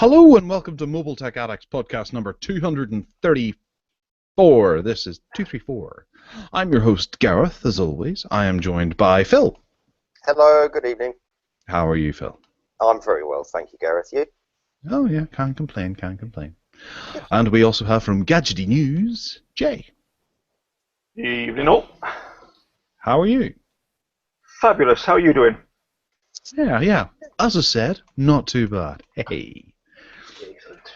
Hello and welcome to Mobile Tech Addicts podcast number 234. This is 234. I'm your host, Gareth, as always. I am joined by Phil. Hello, good evening. How are you, Phil? I'm very well, thank you, Gareth. You? Oh, yeah, can't complain. And we also have from Gadgety News, Jay. Evening all. How are you? Fabulous. How are you doing? Yeah. As I said, not too bad. Hey. Excellent.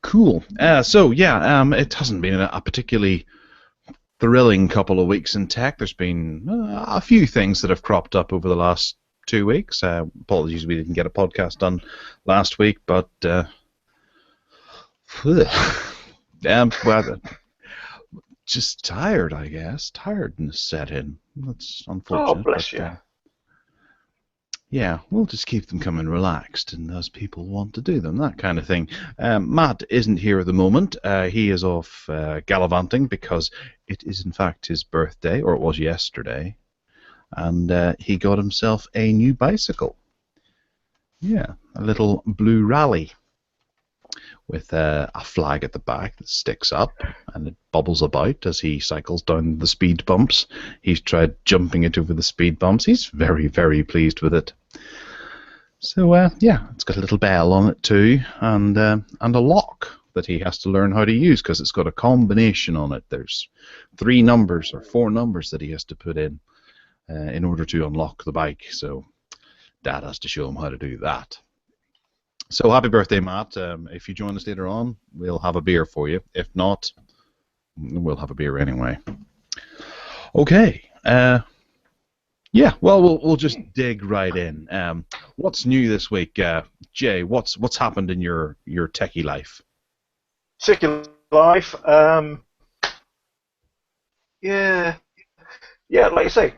Cool. It hasn't been a particularly thrilling couple of weeks in tech. There's been a few things that have cropped up over the last 2 weeks. Apologies we didn't get a podcast done last week, but just tired, I guess. Tiredness set in. That's unfortunate. Oh, bless you. Yeah, we'll just keep them coming relaxed and as people want to do them, that kind of thing. Matt isn't here at the moment. He is off gallivanting because it is in fact his birthday, or it was yesterday, and he got himself a new bicycle. Yeah, a little blue rally with a flag at the back that sticks up and it bubbles about as he cycles down the speed bumps. He's tried jumping it over the speed bumps. He's very, very pleased with it. So, it's got a little bell on it too, and a lock that he has to learn how to use because it's got a combination on it. There's 3 numbers or 4 numbers that he has to put in order to unlock the bike. So, Dad has to show him how to do that. So happy birthday, Matt. If you join us later on, we'll have a beer for you. If not, we'll have a beer anyway. Okay. We'll just dig right in. What's new this week? Jay, what's happened in your techie life? Secular life. Like you say,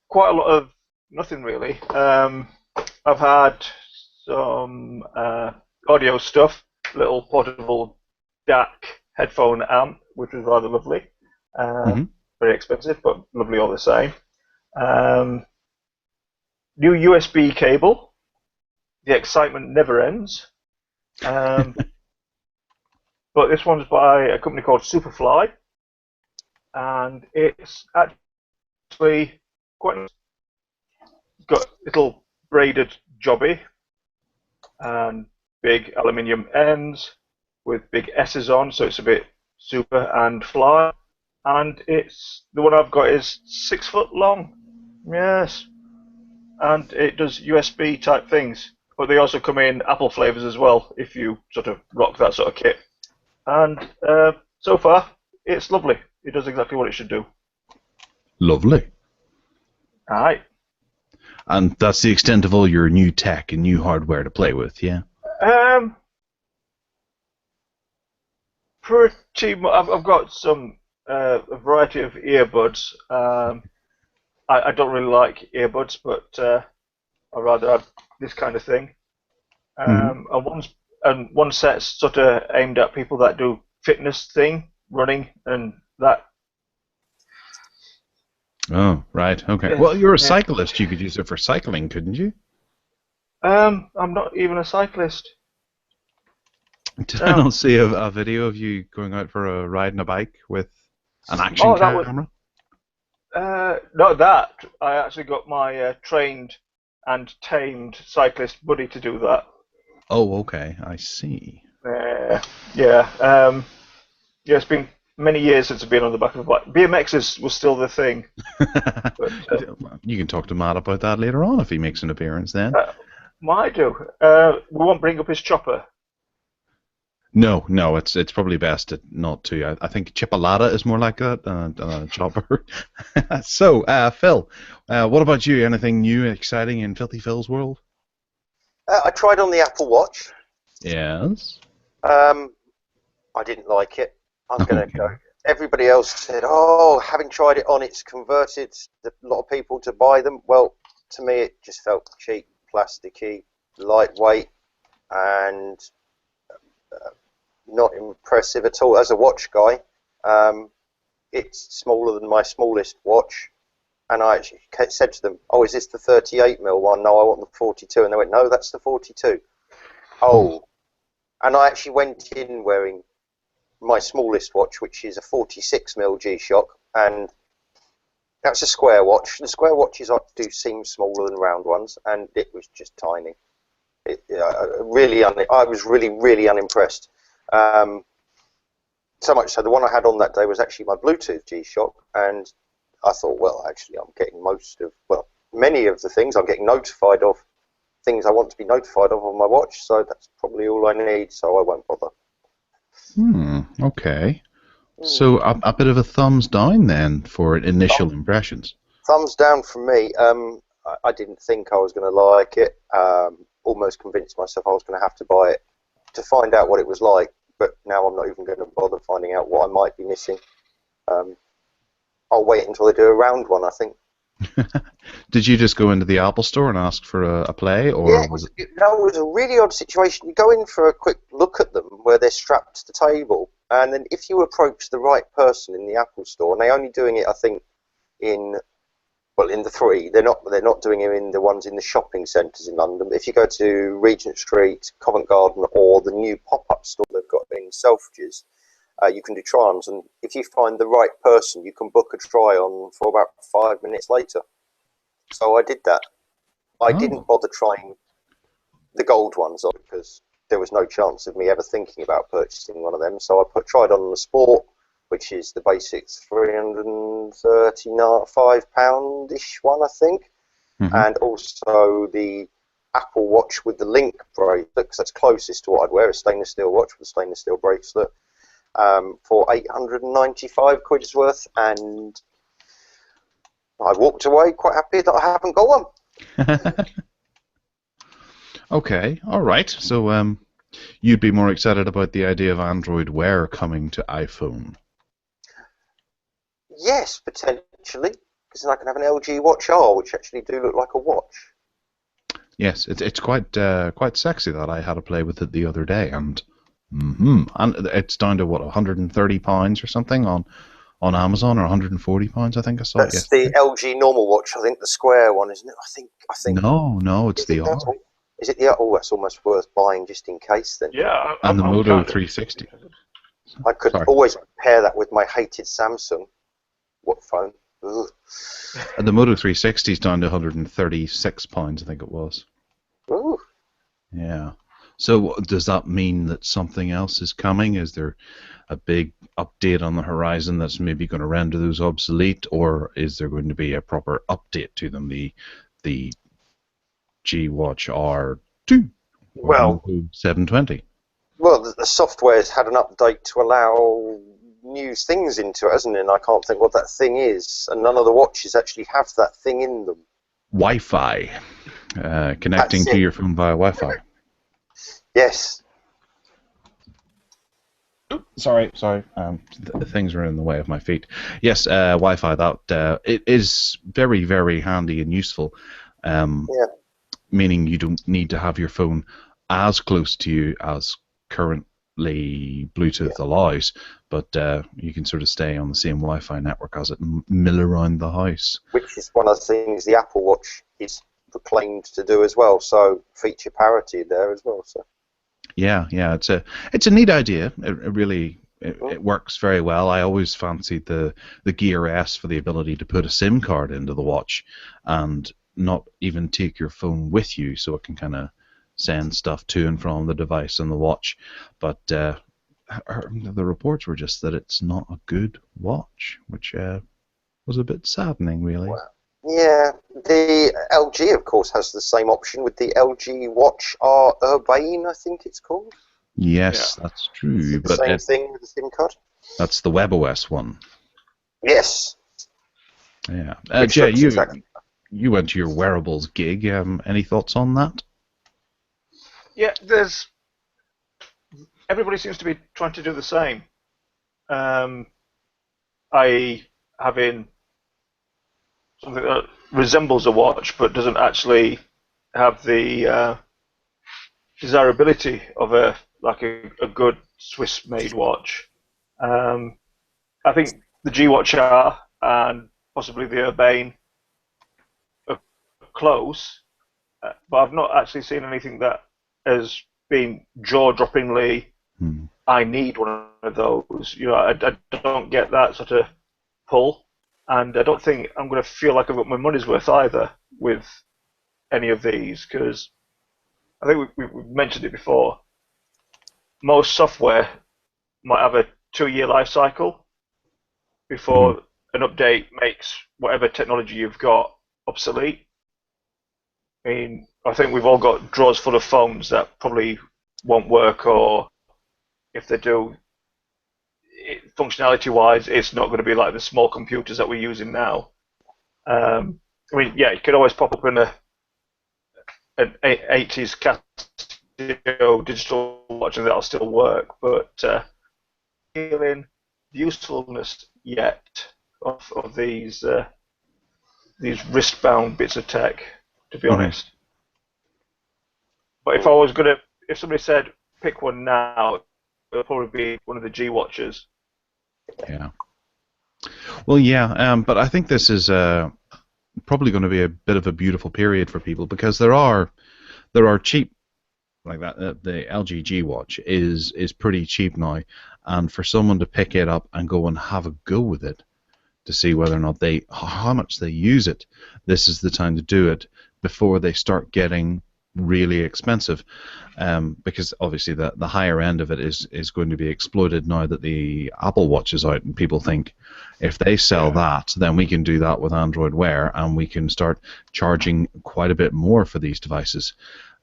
quite a lot of nothing really. I've had some audio stuff, little portable DAC headphone amp, which was rather lovely. Very expensive, but lovely all the same. New USB cable. The excitement never ends. But this one's by a company called SuperFly, and it's actually quite nice. Got little braided jobby and big aluminium ends with big S's on, so it's a bit super and fly. And it's the one I've got is 6 foot long. Yes, and it does USB type things, but they also come in Apple flavors as well if you sort of rock that sort of kit. And so far, it's lovely. It does exactly what it should do. Lovely. All right. And that's the extent of all your new tech and new hardware to play with, yeah? Pretty much. I've got some a variety of earbuds. I don't really like earbuds, but I'd rather have this kind of thing. And one set's sort of aimed at people that do fitness thing, running, and that. Oh, right, okay. Well, you're a cyclist. You could use it for cycling, couldn't you? I'm not even a cyclist. Did I not see a video of you going out for a ride on a bike with an action camera? Not that. I actually got my trained and tamed cyclist buddy to do that. Oh, okay. I see. It's been many years since I've been on the back of a bike. BMX was still the thing. But, you can talk to Matt about that later on if he makes an appearance then. Might do. We won't bring up his chopper. No, it's probably best not to. I think Chipolata is more like that than Chopper. So, Phil, what about you? Anything new, exciting in Filthy Phil's world? I tried on the Apple Watch. Yes. I didn't like it. I'm going to go. Everybody else said, having tried it on, it's converted a lot of people to buy them. Well, to me, it just felt cheap, plasticky, lightweight, and not impressive at all. As a watch guy, it's smaller than my smallest watch, and I actually said to them, is this the 38mm one? No, I want the 42, and they went, no, that's the 42. And I actually went in wearing my smallest watch, which is a 46mm G-Shock, and that's a square watch. The square watches do seem smaller than round ones, and it was just tiny. I was really unimpressed. So much so, the one I had on that day was actually my Bluetooth G-Shock, and I thought, well, actually, I'm getting many of the things I'm getting notified of, things I want to be notified of on my watch, so that's probably all I need, so I won't bother. Okay. So a bit of a thumbs down then for initial impressions. Thumbs down from me. I didn't think I was going to like it. Almost convinced myself I was going to have to buy it to find out what it was like, but now I'm not even going to bother finding out what I might be missing. I'll wait until they do a round one, I think. Did you just go into the Apple Store and ask for a play, or yeah, it was a really odd situation. You go in for a quick look at them where they're strapped to the table, and then if you approach the right person in the Apple Store, and they're only doing it, I think, in the three, they're not doing it in the ones in the shopping centres in London. But if you go to Regent Street, Covent Garden, or the new pop-up store they've got in Selfridges, you can do try-ons, and if you find the right person, you can book a try-on for about 5 minutes later. So I did that. I didn't bother trying the gold ones on because there was no chance of me ever thinking about purchasing one of them. So I tried on the Sport, which is the basic £335-ish one, I think, and also the Apple Watch with the Link bracelet, because that's closest to what I'd wear, a stainless steel watch with a stainless steel bracelet, for 895 quid's worth, and I walked away quite happy that I haven't got one. Okay, all right. So you'd be more excited about the idea of Android Wear coming to iPhone? Yes, potentially, because then I can have an LG Watch R, which actually do look like a watch. Yes, it's quite sexy. That I had to play with it the other day, and it's down to what, £130 or something on Amazon, or £140, I think I saw. That's the LG normal watch. I think the square one, isn't it? I think. No, it's the R. Is it the R? Oh, that's almost worth buying just in case then. Yeah, and the Moto 360. I could always pair that with my hated Samsung. What phone? Ugh. And the Moto 360 is down to £136, I think it was. Ooh. Yeah. So does that mean that something else is coming? Is there a big update on the horizon that's maybe going to render those obsolete, or is there going to be a proper update to them? The G Watch R2 or 720. Well, the software's had an update to allow new things into it, hasn't it? And I can't think what that thing is, and none of the watches actually have that thing in them. Wi-Fi, connecting to your phone via Wi-Fi. Yes. Sorry. Things are in the way of my feet. Yes, Wi-Fi. That it is very, very handy and useful. Meaning you don't need to have your phone as close to you as currently Bluetooth allows, but you can sort of stay on the same Wi-Fi network as it mill around the house. Which is one of the things the Apple Watch is proclaimed to do as well. So feature parity there as well. So. Yeah, it's a neat idea. It works very well. I always fancied the Gear S for the ability to put a SIM card into the watch and not even take your phone with you, so it can kind of send stuff to and from the device and the watch. But the reports were just that it's not a good watch, which was a bit saddening, really. Wow. Yeah, the LG, of course, has the same option with the LG Watch R Urbane, I think it's called. Yes, that's true. But same thing with the SIM card. That's the WebOS one. Yes. Yeah. Jay, you went to your wearables gig. Any thoughts on that? Yeah, everybody seems to be trying to do the same. I having something that resembles a watch but doesn't actually have the desirability of a good Swiss-made watch. I think the G Watch R and possibly the Urbane are close, but I've not actually seen anything that has been jaw-droppingly, Hmm. I need one of those. I don't get that sort of pull, and I don't think I'm going to feel like I've got my money's worth either with any of these, because I think we've mentioned it before. Most software might have a 2-year life cycle before an update makes whatever technology you've got obsolete. I mean, I think we've all got drawers full of phones that probably won't work, or if they do, functionality-wise, it's not going to be like the small computers that we're using now. I mean, yeah, you could always pop up in an 80s Casio digital watch and that'll still work, but feeling the usefulness yet of these wristbound bits of tech, to be honest. But if somebody said pick one now, it'll probably be one of the G watches. Yeah. Well, yeah, but I think this is probably going to be a bit of a beautiful period for people, because there are cheap like that. The LG G watch is pretty cheap now, and for someone to pick it up and go and have a go with it to see whether or not how much they use it, this is the time to do it before they start getting really expensive, because obviously the higher end of it is going to be exploited now that the Apple Watch is out, and people think if they sell that, then we can do that with Android Wear, and we can start charging quite a bit more for these devices.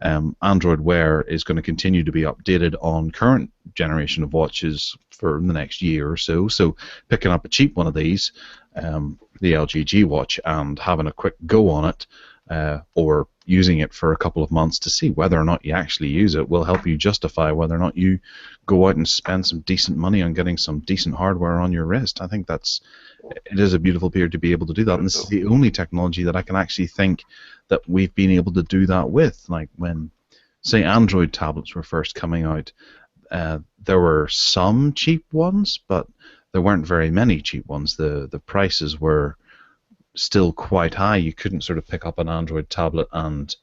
Android Wear is going to continue to be updated on current generation of watches for the next year or so, so picking up a cheap one of these, the LG G watch, and having a quick go on it, or using it for a couple of months to see whether or not you actually use it, will help you justify whether or not you go out and spend some decent money on getting some decent hardware on your wrist. I think it is a beautiful period to be able to do that, and this is the only technology that I can actually think that we've been able to do that with. Like when, say, Android tablets were first coming out, there were some cheap ones, but there weren't very many cheap ones. The prices were still quite high. You couldn't sort of pick up an Android tablet and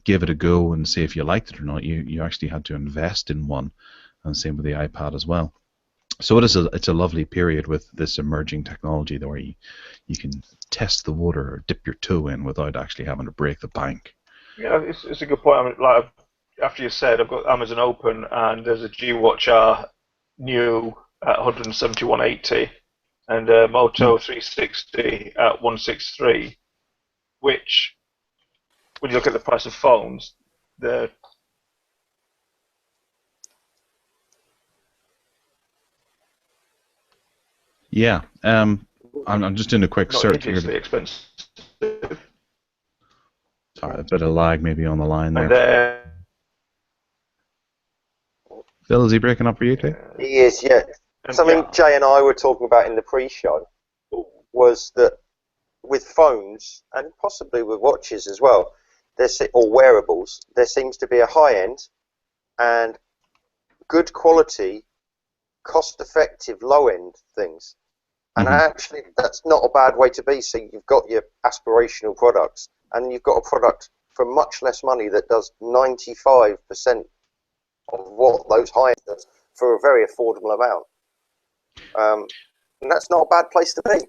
give it a go and see if you liked it or not. You actually had to invest in one, and same with the iPad as well. So it's a lovely period with this emerging technology where you can test the water or dip your toe in without actually having to break the bank. Yeah, it's a good point. I mean, like after you said, I've got Amazon open, and there's a G Watch R new at 171.80. and a Moto 360 at 163, which, when you look at the price of phones, they're yeah. I'm just doing a quick search here. Expensive. Sorry, a bit of lag maybe on the line there. And Phil, is he breaking up for you too? He is, yeah. Something Jay and I were talking about in the pre-show was that with phones, and possibly with watches as well, or wearables, there seems to be a high-end and good quality, cost-effective low-end things. And actually, that's not a bad way to be. So you've got your aspirational products, and you've got a product for much less money that does 95% of what those high-end does for a very affordable amount. And that's not a bad place to be.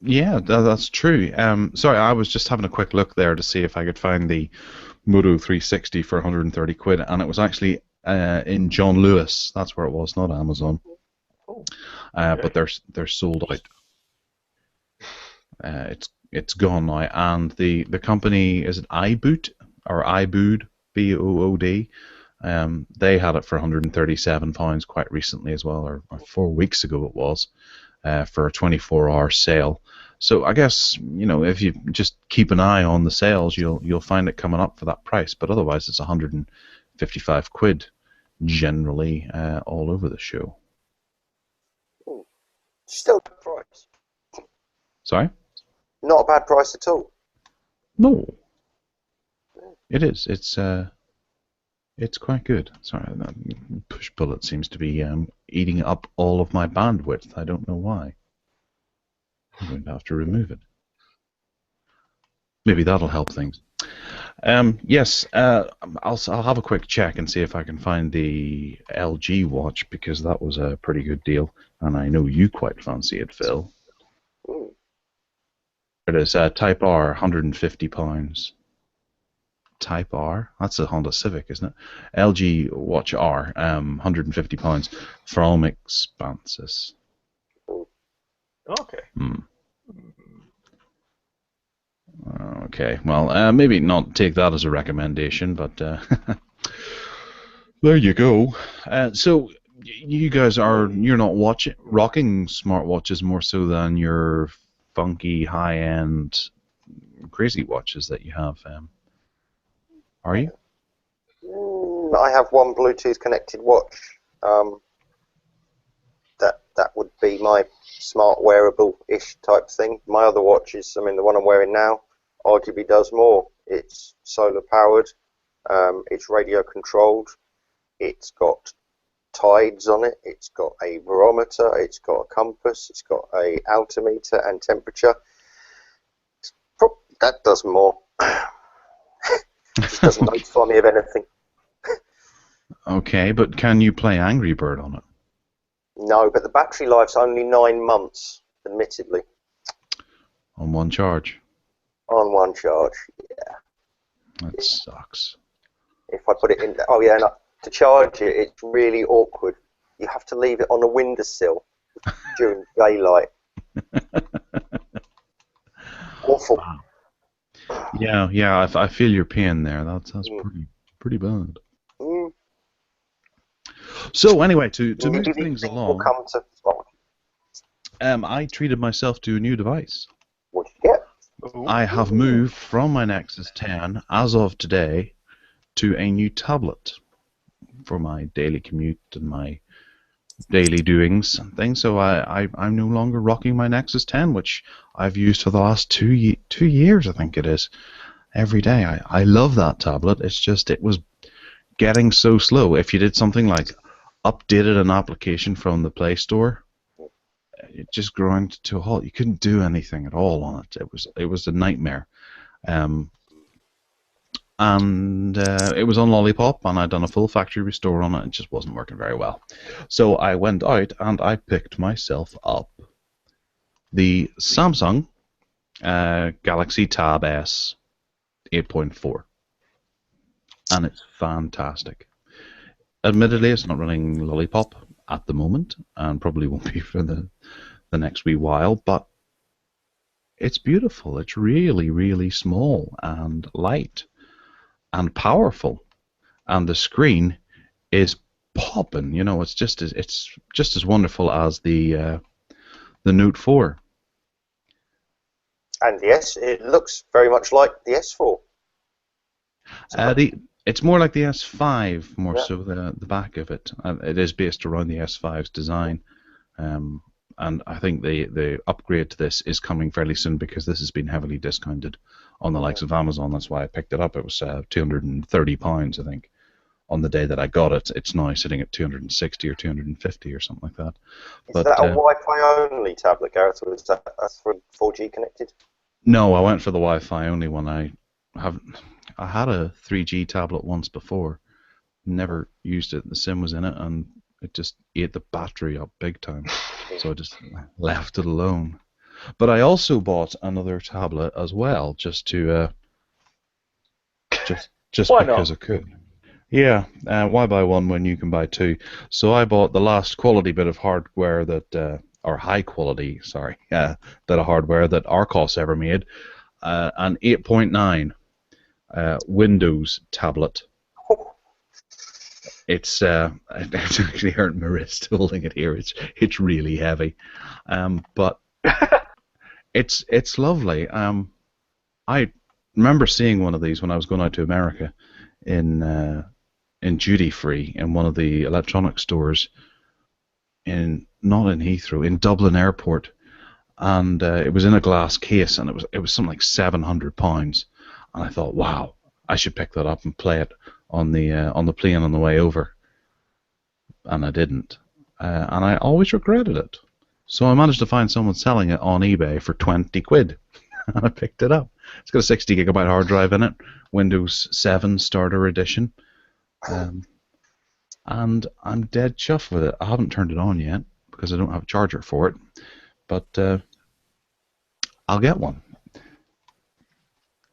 Yeah, that's true. Sorry, I was just having a quick look there to see if I could find the Moto 360 for 130 quid, and it was actually in John Lewis. That's where it was, not Amazon. But they're sold out. It's gone now, and the company, is it iBoot or iBood, BOOD? They had it for £137 quite recently as well, or 4 weeks ago it was, for a 24-hour sale. So I guess, if you just keep an eye on the sales, you'll find it coming up for that price. But otherwise, it's 155 quid generally all over the show. Still a good price. Sorry? Not a bad price at all. No. It is. It's quite good. Sorry, that push bullet seems to be eating up all of my bandwidth. I don't know why. I'm going to have to remove it. Maybe that'll help things. Yes, I'll have a quick check and see if I can find the LG watch, because that was a pretty good deal, and I know you quite fancy it, Phil. Ooh. It is Type R, £150. Type R? That's a Honda Civic, isn't it? LG Watch R, £150 from Expansis. Okay. Okay, well, maybe not take that as a recommendation, but there you go. So you guys you're not rocking smartwatches more so than your funky high-end crazy watches that you have, are you? I have one Bluetooth connected watch. That would be my smart wearable-ish type thing. My other watches, I mean, the one I'm wearing now, arguably does more. It's solar powered. It's radio controlled. It's got tides on it. It's got a barometer. It's got a compass. It's got a altimeter and temperature. That does more. It just doesn't notify me of anything. Okay, but can you play Angry Bird on it? No, but the battery life's only 9 months, admittedly. On one charge? On one charge, yeah. That sucks. If I put it in... Oh, yeah, no, to charge it, it's really awkward. You have to leave it on a windowsill during daylight. Awful. Wow. Yeah, I feel your pain there. That's pretty bad. Mm. So anyway, to move things along, we'll come to I treated myself to a new device. what did you get? I have moved from my Nexus 10 as of today to a new tablet for my daily commute and my daily doings and things. So I'm no longer rocking my Nexus 10, which I've used for the last 2 years, I think it is, every day. I love that tablet. It's just it was getting so slow. If you did something like updated an application from the Play Store, it just ground to a halt. You couldn't do anything at all on it. It was a nightmare. And it was on Lollipop, and I'd done a full factory restore on it. It just wasn't working very well. So I went out and I picked myself up the Samsung Galaxy Tab S 8.4, and it's fantastic. Admittedly, it's not running Lollipop at the moment, and probably won't be for the next wee while, but it's beautiful. It's really, really small and light and powerful, and the screen is popping. You know, it's just as wonderful as the Note 4. And yes, it looks very much like the S4. It's more like the S5, more so the back of it. It is based around the S5's design, and I think the upgrade to this is coming fairly soon, because this has been heavily discounted on the likes of Amazon. That's why I picked it up. It was £230, I think, on the day that I got it. It's now sitting at 260 or 250 or something like that. Is that a Wi-Fi only tablet, Gareth, or is that 4G connected? No, I went for the Wi-Fi only one. I had a 3G tablet once before, never used it. The SIM was in it, and it just ate the battery up big time. So I just left it alone. But I also bought another tablet as well, just to just Why because not? I could. Yeah, why buy one when you can buy two? So I bought the last quality bit of hardware that, or high quality, sorry, bit of hardware that Arcos ever made, an 8.9 Windows tablet. It's actually hurting my wrist holding it here. It's really heavy, but it's lovely. I remember seeing one of these when I was going out to America in duty free in one of the electronic stores not in Heathrow, in Dublin Airport, and it was in a glass case, and it was something like £700, and I thought, wow, I should pick that up and play it on the plane on the way over, and I didn't, and I always regretted it. So I managed to find someone selling it on eBay for 20 quid, and I picked it up. It's got a 60 gigabyte hard drive in it, Windows 7 Starter Edition, and I'm dead chuffed with it. I haven't turned it on yet because I don't have a charger for it, but I'll get one.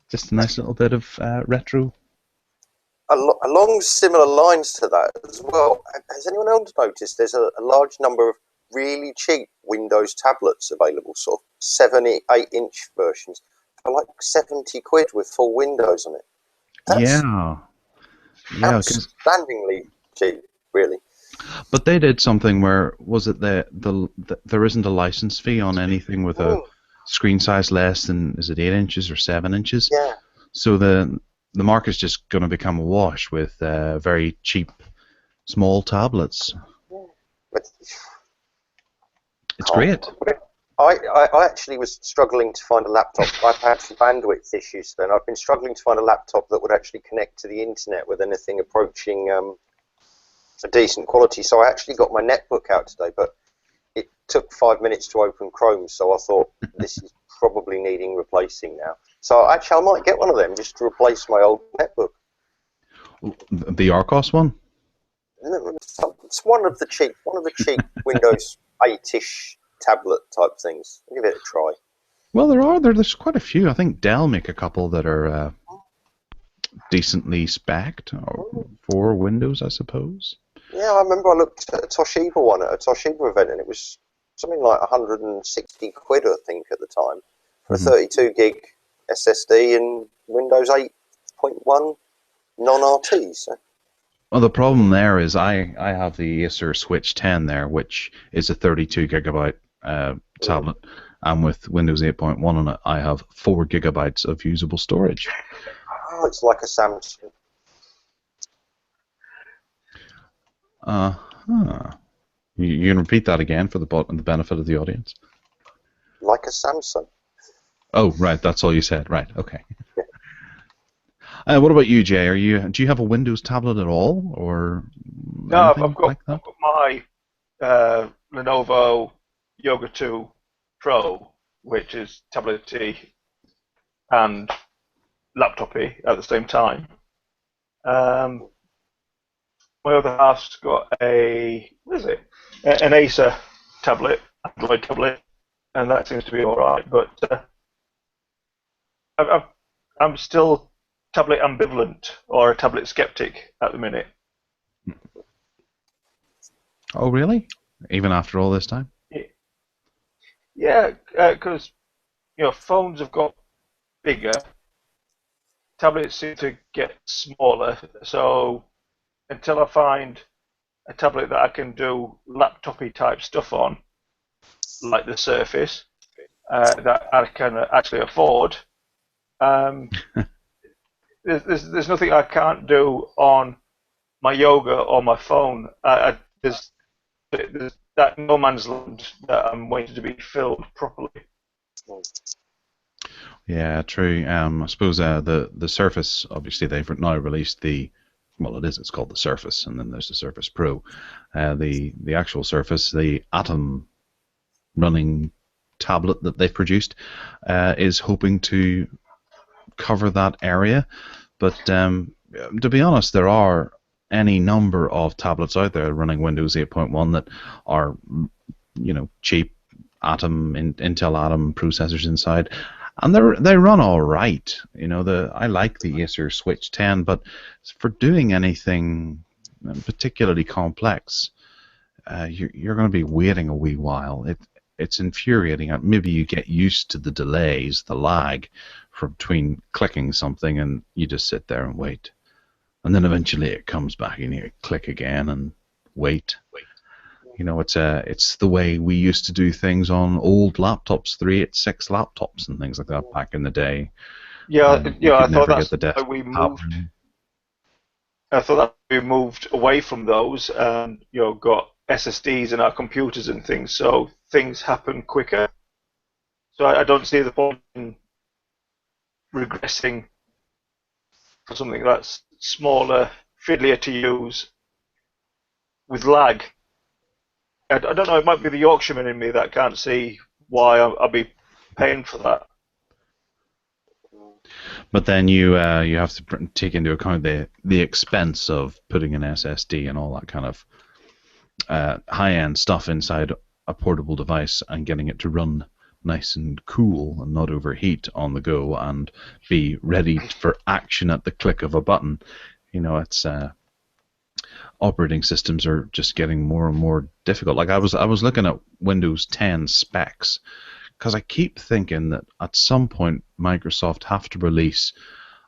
Just a nice little bit of retro. Along similar lines to that as well, has anyone else noticed there's a large number of really cheap Windows tablets available, sort of 8-inch versions, for like 70 quid with full Windows on it? That's outstandingly cheap, really. But they did something where, was it there isn't a license fee on anything with a screen size less than, is it 8 inches or 7 inches? Yeah. So the market's just going to become awash with very cheap small tablets. Yeah. But it's great. I actually was struggling to find a laptop. I've had some bandwidth issues then. I've been struggling to find a laptop that would actually connect to the internet with anything approaching a decent quality. So I actually got my netbook out today, but it took 5 minutes to open Chrome, so I thought this is probably needing replacing now. So actually I might get one of them just to replace my old netbook. The Arcos one? It's one of the cheap Windows 8-ish tablet type things. I'll give it a try. Well, there's quite a few. I think Dell make a couple that are decently spec'd for Windows, I suppose. Yeah, I remember I looked at a Toshiba one at a Toshiba event, and it was something like 160 quid, I think, at the time, for a 32 gig SSD and Windows 8.1 non-RT. So. Well, the problem there is I have the Acer Switch 10 there, which is a 32 gigabyte tablet, and with Windows 8.1 on it, I have 4 gigabytes of usable storage. Oh, it's like a Samsung. You can repeat that again for the benefit of the audience. Like a Samsung. Oh, right. That's all you said. Right. Okay. What about you, Jay? Do you have a Windows tablet at all, or no? I've got my Lenovo Yoga 2 Pro, which is tablet-y and laptop-y at the same time. My other half's got an Acer tablet, Android tablet, and that seems to be all right. But I'm still tablet ambivalent or a tablet skeptic at the minute. Oh, really? Even after all this time? Yeah, because phones have got bigger, tablets seem to get smaller. So until I find a tablet that I can do laptop-y type stuff on, like the Surface, that I can actually afford, there's nothing I can't do on my Yoga or my phone. There's that no man's land that I'm waiting to be filled properly. Yeah, true. I suppose the Surface, obviously they've now released it's called the Surface, and then there's the Surface Pro. The actual Surface, the Atom running tablet that they've produced, is hoping to cover that area. But to be honest, there are any number of tablets out there running Windows 8.1 that are, cheap Intel Atom processors inside, and they run all right. I like the Acer Switch 10, but for doing anything particularly complex, you're going to be waiting a wee while. It's infuriating. Maybe you get used to the delays, the lag between clicking something, and you just sit there and wait. And then eventually it comes back and you click again and wait. It's the way we used to do things on old laptops, 386 laptops and things like that back in the day. Yeah, I thought that's why we moved. I thought that we moved away from those and got SSDs in our computers and things, so things happen quicker. So I don't see the point in regressing for something that's smaller, fiddlier to use, with lag. I don't know, it might be the Yorkshireman in me that can't see why I'll be paying for that. But then you have to take into account the expense of putting an SSD and all that kind of high-end stuff inside a portable device and getting it to run nice and cool and not overheat on the go and be ready for action at the click of a button. It's operating systems are just getting more and more difficult. Like I was looking at Windows 10 specs because I keep thinking that at some point Microsoft have to release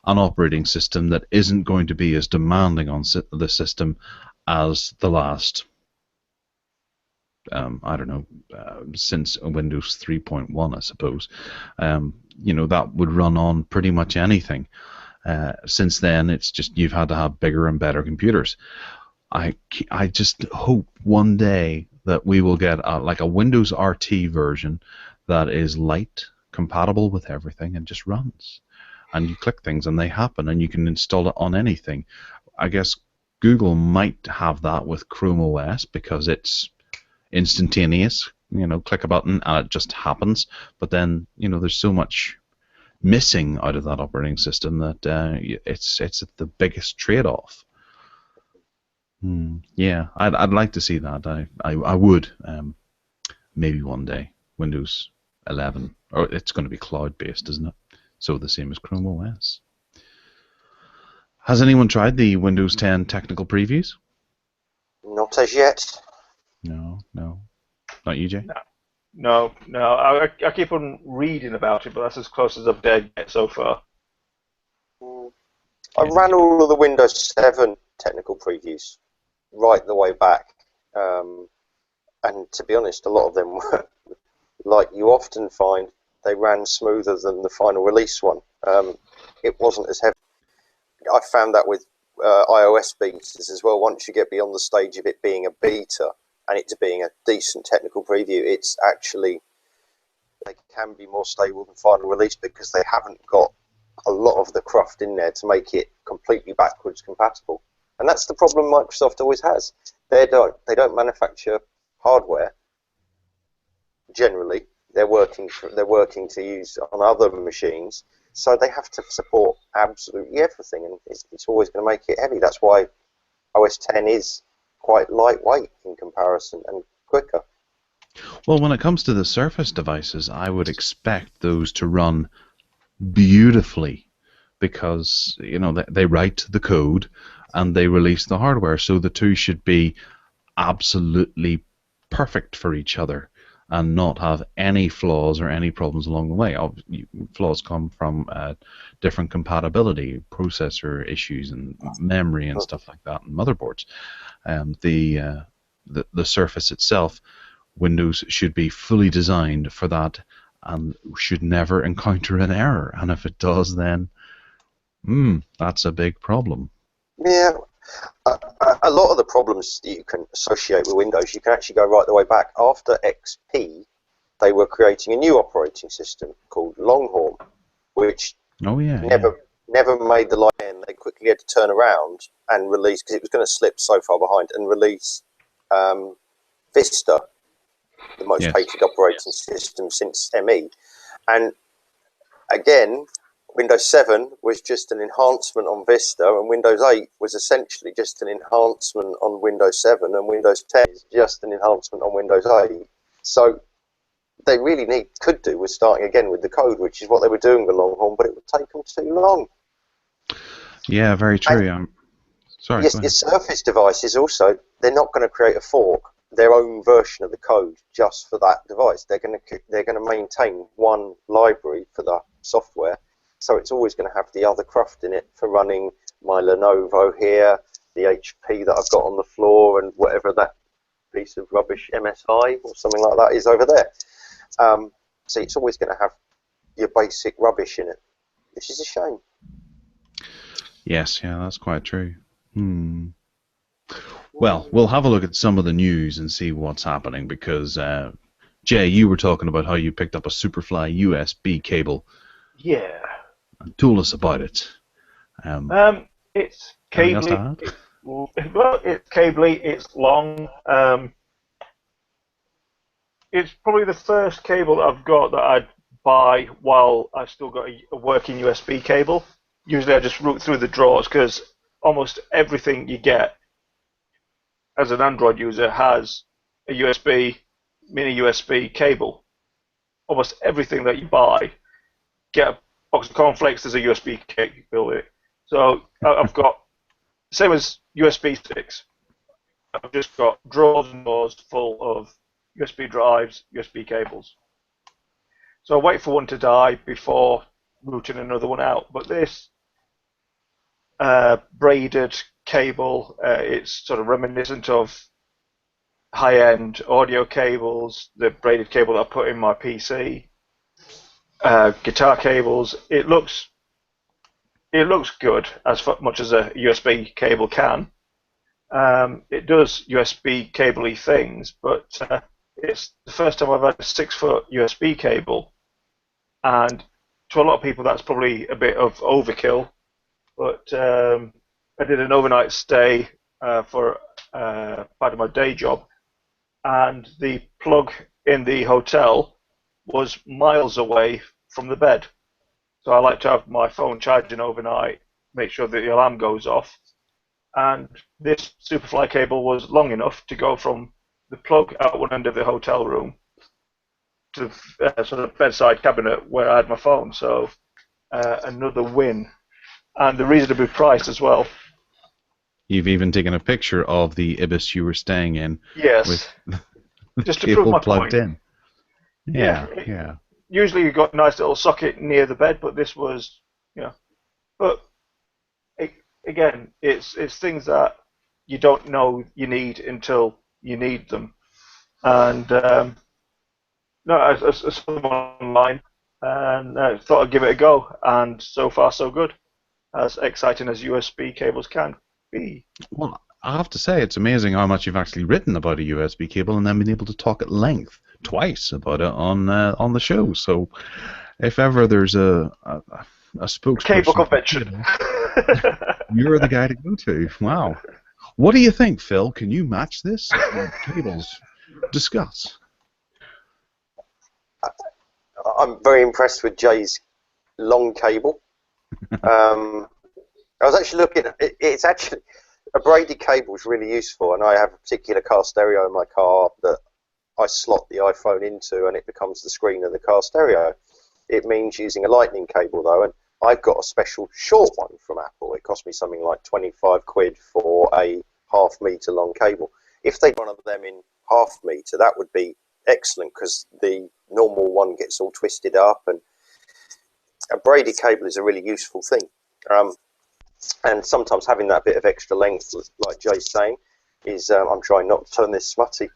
an operating system that isn't going to be as demanding on the system as the last, I don't know, since Windows 3.1, I suppose. That would run on pretty much anything. Since then, it's just you've had to have bigger and better computers. I just hope one day that we will get like a Windows RT version that is light, compatible with everything, and just runs. And you click things and they happen, and you can install it on anything. I guess Google might have that with Chrome OS because it's instantaneous. Click a button and it just happens. But then, there's so much missing out of that operating system that it's the biggest trade-off. Yeah, I'd like to see that. I would maybe one day. Windows 11, or it's going to be cloud-based, isn't it? So the same as Chrome OS. Has anyone tried the Windows 10 technical previews? Not as yet. No. Not you, Jay? No. I keep on reading about it, but that's as close as I've dared get so far. I ran all of the Windows 7 technical previews right the way back. And to be honest, a lot of them were, like you often find, they ran smoother than the final release one. It wasn't as heavy. I found that with iOS betas as well. Once you get beyond the stage of it being a beta and it being a decent technical preview, it's actually, they can be more stable than final release because they haven't got a lot of the cruft in there to make it completely backwards compatible. And that's the problem Microsoft always has. They don't manufacture hardware. Generally, they're working to use on other machines, so they have to support absolutely everything, and it's always going to make it heavy. That's why OS 10 is quite lightweight in comparison and quicker. Well, when it comes to the Surface devices, I would expect those to run beautifully because they write the code and they release the hardware, so the two should be absolutely perfect for each other and not have any flaws or any problems along the way. Flaws come from different compatibility, processor issues, and memory and stuff like that, and motherboards. The Surface itself, Windows should be fully designed for that and should never encounter an error. And if it does, then that's a big problem. Yeah. A lot of the problems that you can associate with Windows, you can actually go right the way back. After XP, they were creating a new operating system called Longhorn, which never made the line. They quickly had to turn around and release, because it was going to slip so far behind, and release Vista, the most hated operating system since ME. And again, Windows 7 was just an enhancement on Vista, and Windows 8 was essentially just an enhancement on Windows 7, and Windows 10 is just an enhancement on Windows 8. So they really could do with starting again with the code, which is what they were doing with Longhorn, but it would take them too long. Yeah, very true. Sorry. Yes, your Surface devices also, they're not going to create a fork, their own version of the code just for that device. They're going to maintain one library for the software. So it's always going to have the other cruft in it for running my Lenovo here, the HP that I've got on the floor, and whatever that piece of rubbish MSI or something like that is over there. So it's always going to have your basic rubbish in it, which is a shame. Yes, that's quite true. Well, we'll have a look at some of the news and see what's happening because, Jay, you were talking about how you picked up a SuperFly USB cable. Yeah. Told us about it. It's cably. It's cably. It's long. It's probably the first cable that I've got that I buy while I've still got a working USB cable. Usually I just root through the drawers because almost everything you get as an Android user has a USB, mini USB cable. Almost everything that you buy, get a box of cornflakes, there's a USB cable with it. So I've got, same as USB sticks, I've just got drawers and drawers full of USB drives, USB cables. So I wait for one to die before routing another one out. But this braided cable, it's sort of reminiscent of high-end audio cables, the braided cable that I put in my PC, guitar cables. It looks good as much as a USB cable can. It does USB cable-y things, but it's the first time I've had a 6-foot USB cable, and to a lot of people that's probably a bit of overkill. But I did an overnight stay for part of my day job, and the plug in the hotel was miles away from the bed. So I like to have my phone charging overnight, make sure that the alarm goes off. And this SuperFly cable was long enough to go from the plug out one end of the hotel room to the sort of bedside cabinet where I had my phone. So another win. And the reasonably priced as well. You've even taken a picture of the Ibis you were staying in. Yes. With just the to prove cable my plugged point. in. Yeah. Usually you've got a nice little socket near the bed, but this was, But again, it's things that you don't know you need until you need them. And no, I saw them online and I thought I'd give it a go. And so far, so good. As exciting as USB cables can be. Well, I have to say, it's amazing how much you've actually written about a USB cable and then been able to talk at length twice about it on the show. So, if ever there's a spokesperson, cable convention, you're the guy to go to. Wow. What do you think, Phil? Can you match this? Cables. Discuss. I'm very impressed with Jay's long cable. I was actually looking at it. It's actually a braided cable is really useful, and I have a particular car stereo in my car that I slot the iPhone into, and it becomes the screen of the car stereo. It means using a lightning cable though, and I've got a special short one from Apple. It cost me something like 25 quid for a half-meter long cable. If they'd one of them in half-meter, that would be excellent, because the normal one gets all twisted up, and a braided cable is a really useful thing. And sometimes having that bit of extra length, like Jay's saying, is I'm trying not to turn this smutty,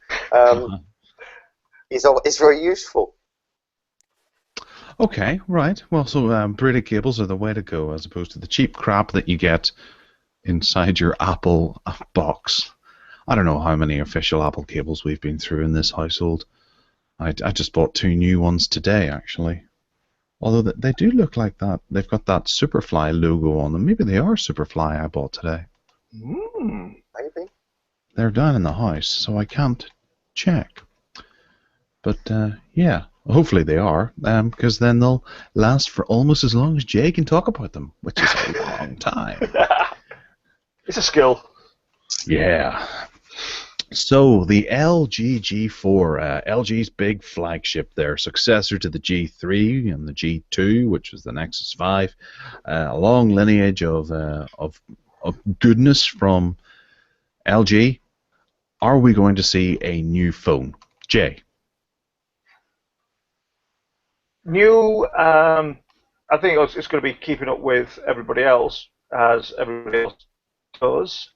is very useful. Okay, right. Well, so braided cables are the way to go, as opposed to the cheap crap that you get inside your Apple box. I don't know how many official Apple cables we've been through in this household. I just bought 2 new ones today, actually. Although they do look like that. They've got that SuperFly logo on them. Maybe they are SuperFly I bought today. Maybe. They're down in the house, so I can't check. But, yeah, hopefully they are, because then they'll last for almost as long as Jay can talk about them, which is a long time. It's a skill. Yeah. So the LG G4, LG's big flagship, their successor to the G3 and the G2, which was the Nexus 5, a long lineage of goodness from LG. Are we going to see a new phone, Jay? New, I think it's going to be keeping up with everybody else, as everybody else does.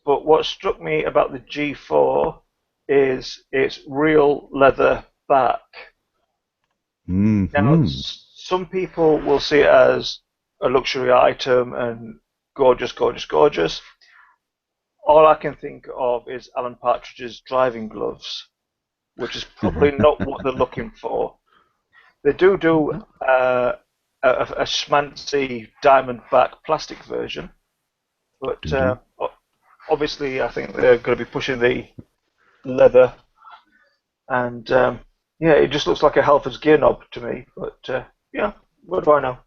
But what struck me about the G4 is its real leather back. Mm-hmm. Now, some people will see it as a luxury item and gorgeous, gorgeous, gorgeous. All I can think of is Alan Partridge's driving gloves, which is probably not what they're looking for. They do a schmancy diamond back plastic version, but obviously I think they're going to be pushing the leather, and Yeah, it just looks like a Halfords gear knob to me. But yeah, what do I know?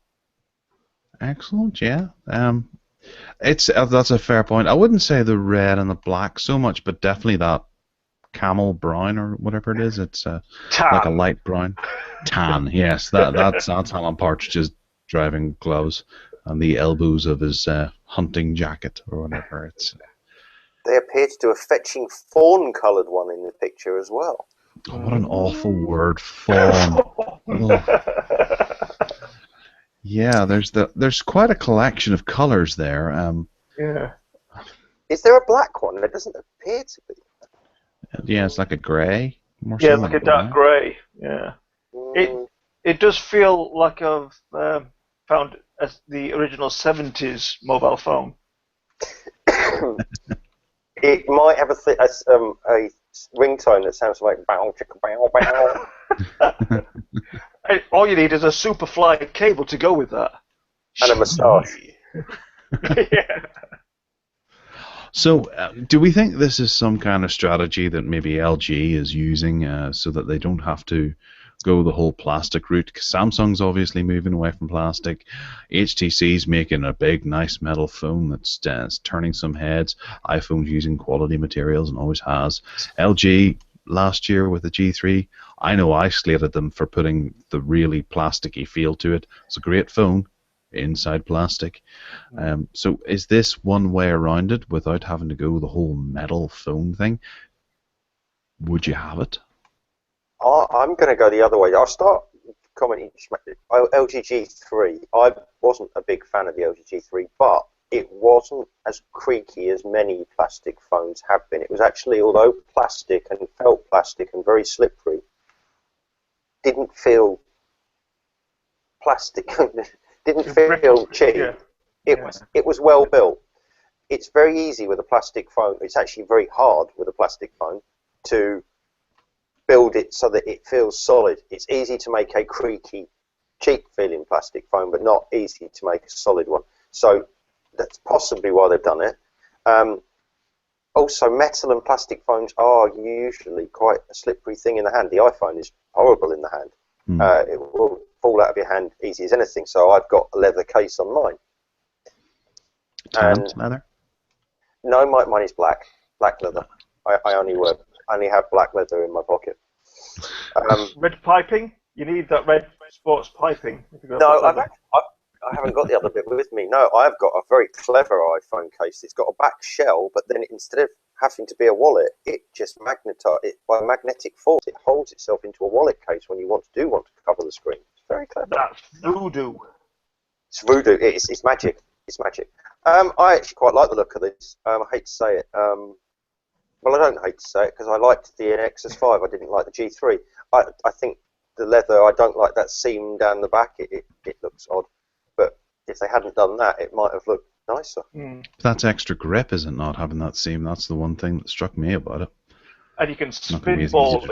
Excellent, yeah. That's a fair point. I wouldn't say the red and the black so much, but definitely that camel brown or whatever it is. It's like a Tan. light brown. Tan, yes. That's Alan Partridge's driving gloves and the elbows of his hunting jacket or whatever. They appear to do a fetching fawn-coloured one in the picture as well. Oh, what an awful word, fawn. Yeah, there's quite a collection of colours there. Yeah. Is there a black one? There doesn't appear to be. Yeah, it's like a grey. Yeah, like a dark grey. Yeah. It does feel like I've found the original 70s mobile phone. It might have a ringtone that sounds like bow chicka bow bow. All you need is a SuperFly cable to go with that. And a moustache. Yeah. So, do we think this is some kind of strategy that maybe LG is using so that they don't have to go the whole plastic route? Because Samsung's obviously moving away from plastic. HTC's making a big, nice metal phone that's turning some heads. iPhone's using quality materials and always has. LG last year with the G3, I know I slated them for putting the really plasticky feel to it. It's a great phone. Inside plastic. So is this one way around it without having to go the whole metal phone thing? Would you have it? I'm going to go the other way. I'll start commenting. LG G3. I wasn't a big fan of the LG G3, but it wasn't as creaky as many plastic phones have been. It was actually, although plastic and felt plastic and very slippery, didn't feel plastic. Didn't feel cheap. Yeah. It was well built. It's very easy with a plastic phone. It's actually very hard with a plastic phone to build it so that it feels solid. It's easy to make a creaky, cheap-feeling plastic phone, but not easy to make a solid one. So that's possibly why they've done it. Also, metal and plastic phones are usually quite a slippery thing in the hand. The iPhone is horrible in the hand. It will fall out of your hand easy as anything. So I've got a leather case on mine. Tanned leather? No, mine is black leather. I only have black leather in my pocket. Red piping? You need that red sports piping. No, I haven't got the other bit with me. No, I've got a very clever iPhone case. It's got a back shell, but then instead of having to be a wallet, it just by magnetic force, it holds itself into a wallet case when you want to cover the screen. It's very clever. That's voodoo. It's voodoo. It's magic. It's magic. I actually quite like the look of this. I hate to say it. Well, I don't hate to say it because I liked the Nexus 5. I didn't like the G3. I think the leather, I don't like that seam down the back. It looks odd. But if they hadn't done that, it might have looked nicer. That's extra grip, is it, not having that seam? That's the one thing that struck me about it. And you can spin ball.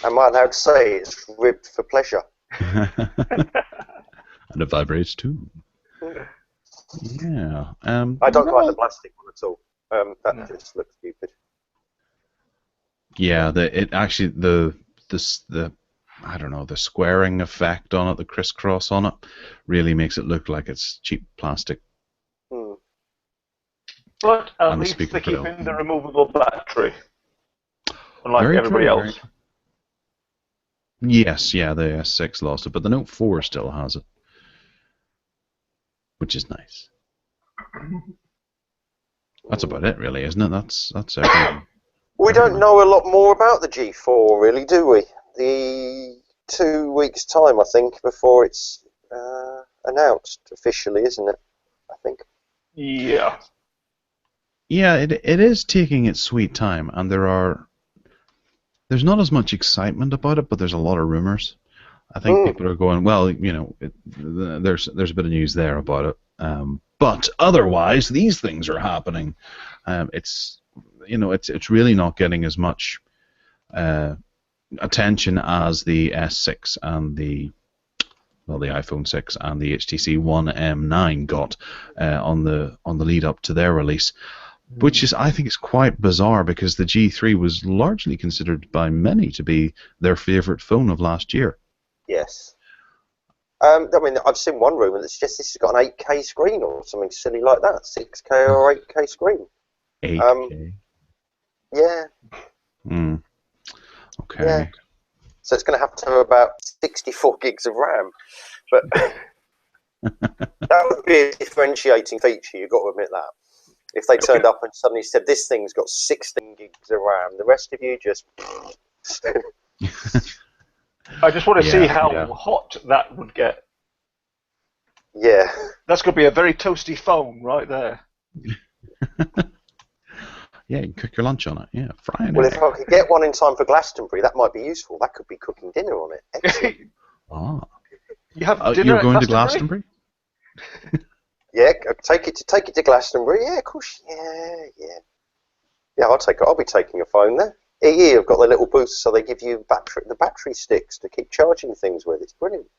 Am I allowed to say it's ribbed for pleasure? And it vibrates too. Yeah. I don't like the plastic one at all. That just looks stupid. Yeah, the I don't know, the squaring effect on it, the crisscross on it, really makes it look like it's cheap plastic. But at least they keep in the removable battery, unlike everybody else. Yes, yeah, the S6 lost it, but the Note 4 still has it, which is nice. That's about it, really, isn't it? That's everything. We don't know a lot more about the G4, really, do we? The 2 weeks' time, I think, before it's announced officially, isn't it? I think. Yeah. Yeah, it is taking its sweet time, and there's not as much excitement about it, but there's a lot of rumors. I think people are going, well, you know, there's a bit of news there about it, but otherwise these things are happening. It's really not getting as much attention as the S6 and the iPhone 6 and the HTC One M9 got on the lead up to their release. Which is, I think, is quite bizarre because the G3 was largely considered by many to be their favourite phone of last year. Yes. I mean, I've seen one rumour that suggests this has got an 8K screen or something silly like that, 6K or 8K screen. 8K. Yeah. Okay. Yeah. So it's going to have to have about 64 gigs of RAM. But that would be a differentiating feature, you've got to admit that. If they turned up and suddenly said, this thing's got 16 gigs of RAM, the rest of you just... I just want to see how hot that would get. Yeah. That's going to be a very toasty phone right there. Yeah, you can cook your lunch on it. Yeah, frying Well, it. if I could get one in time for Glastonbury, that might be useful. That could be cooking dinner on it. Excellent. You have dinner you're going at to Glastonbury? Yeah, take it to Glastonbury. Yeah, of course. Yeah, I'll be taking a phone there. EE have got the little booths, so they give you the battery sticks to keep charging things with. It's brilliant.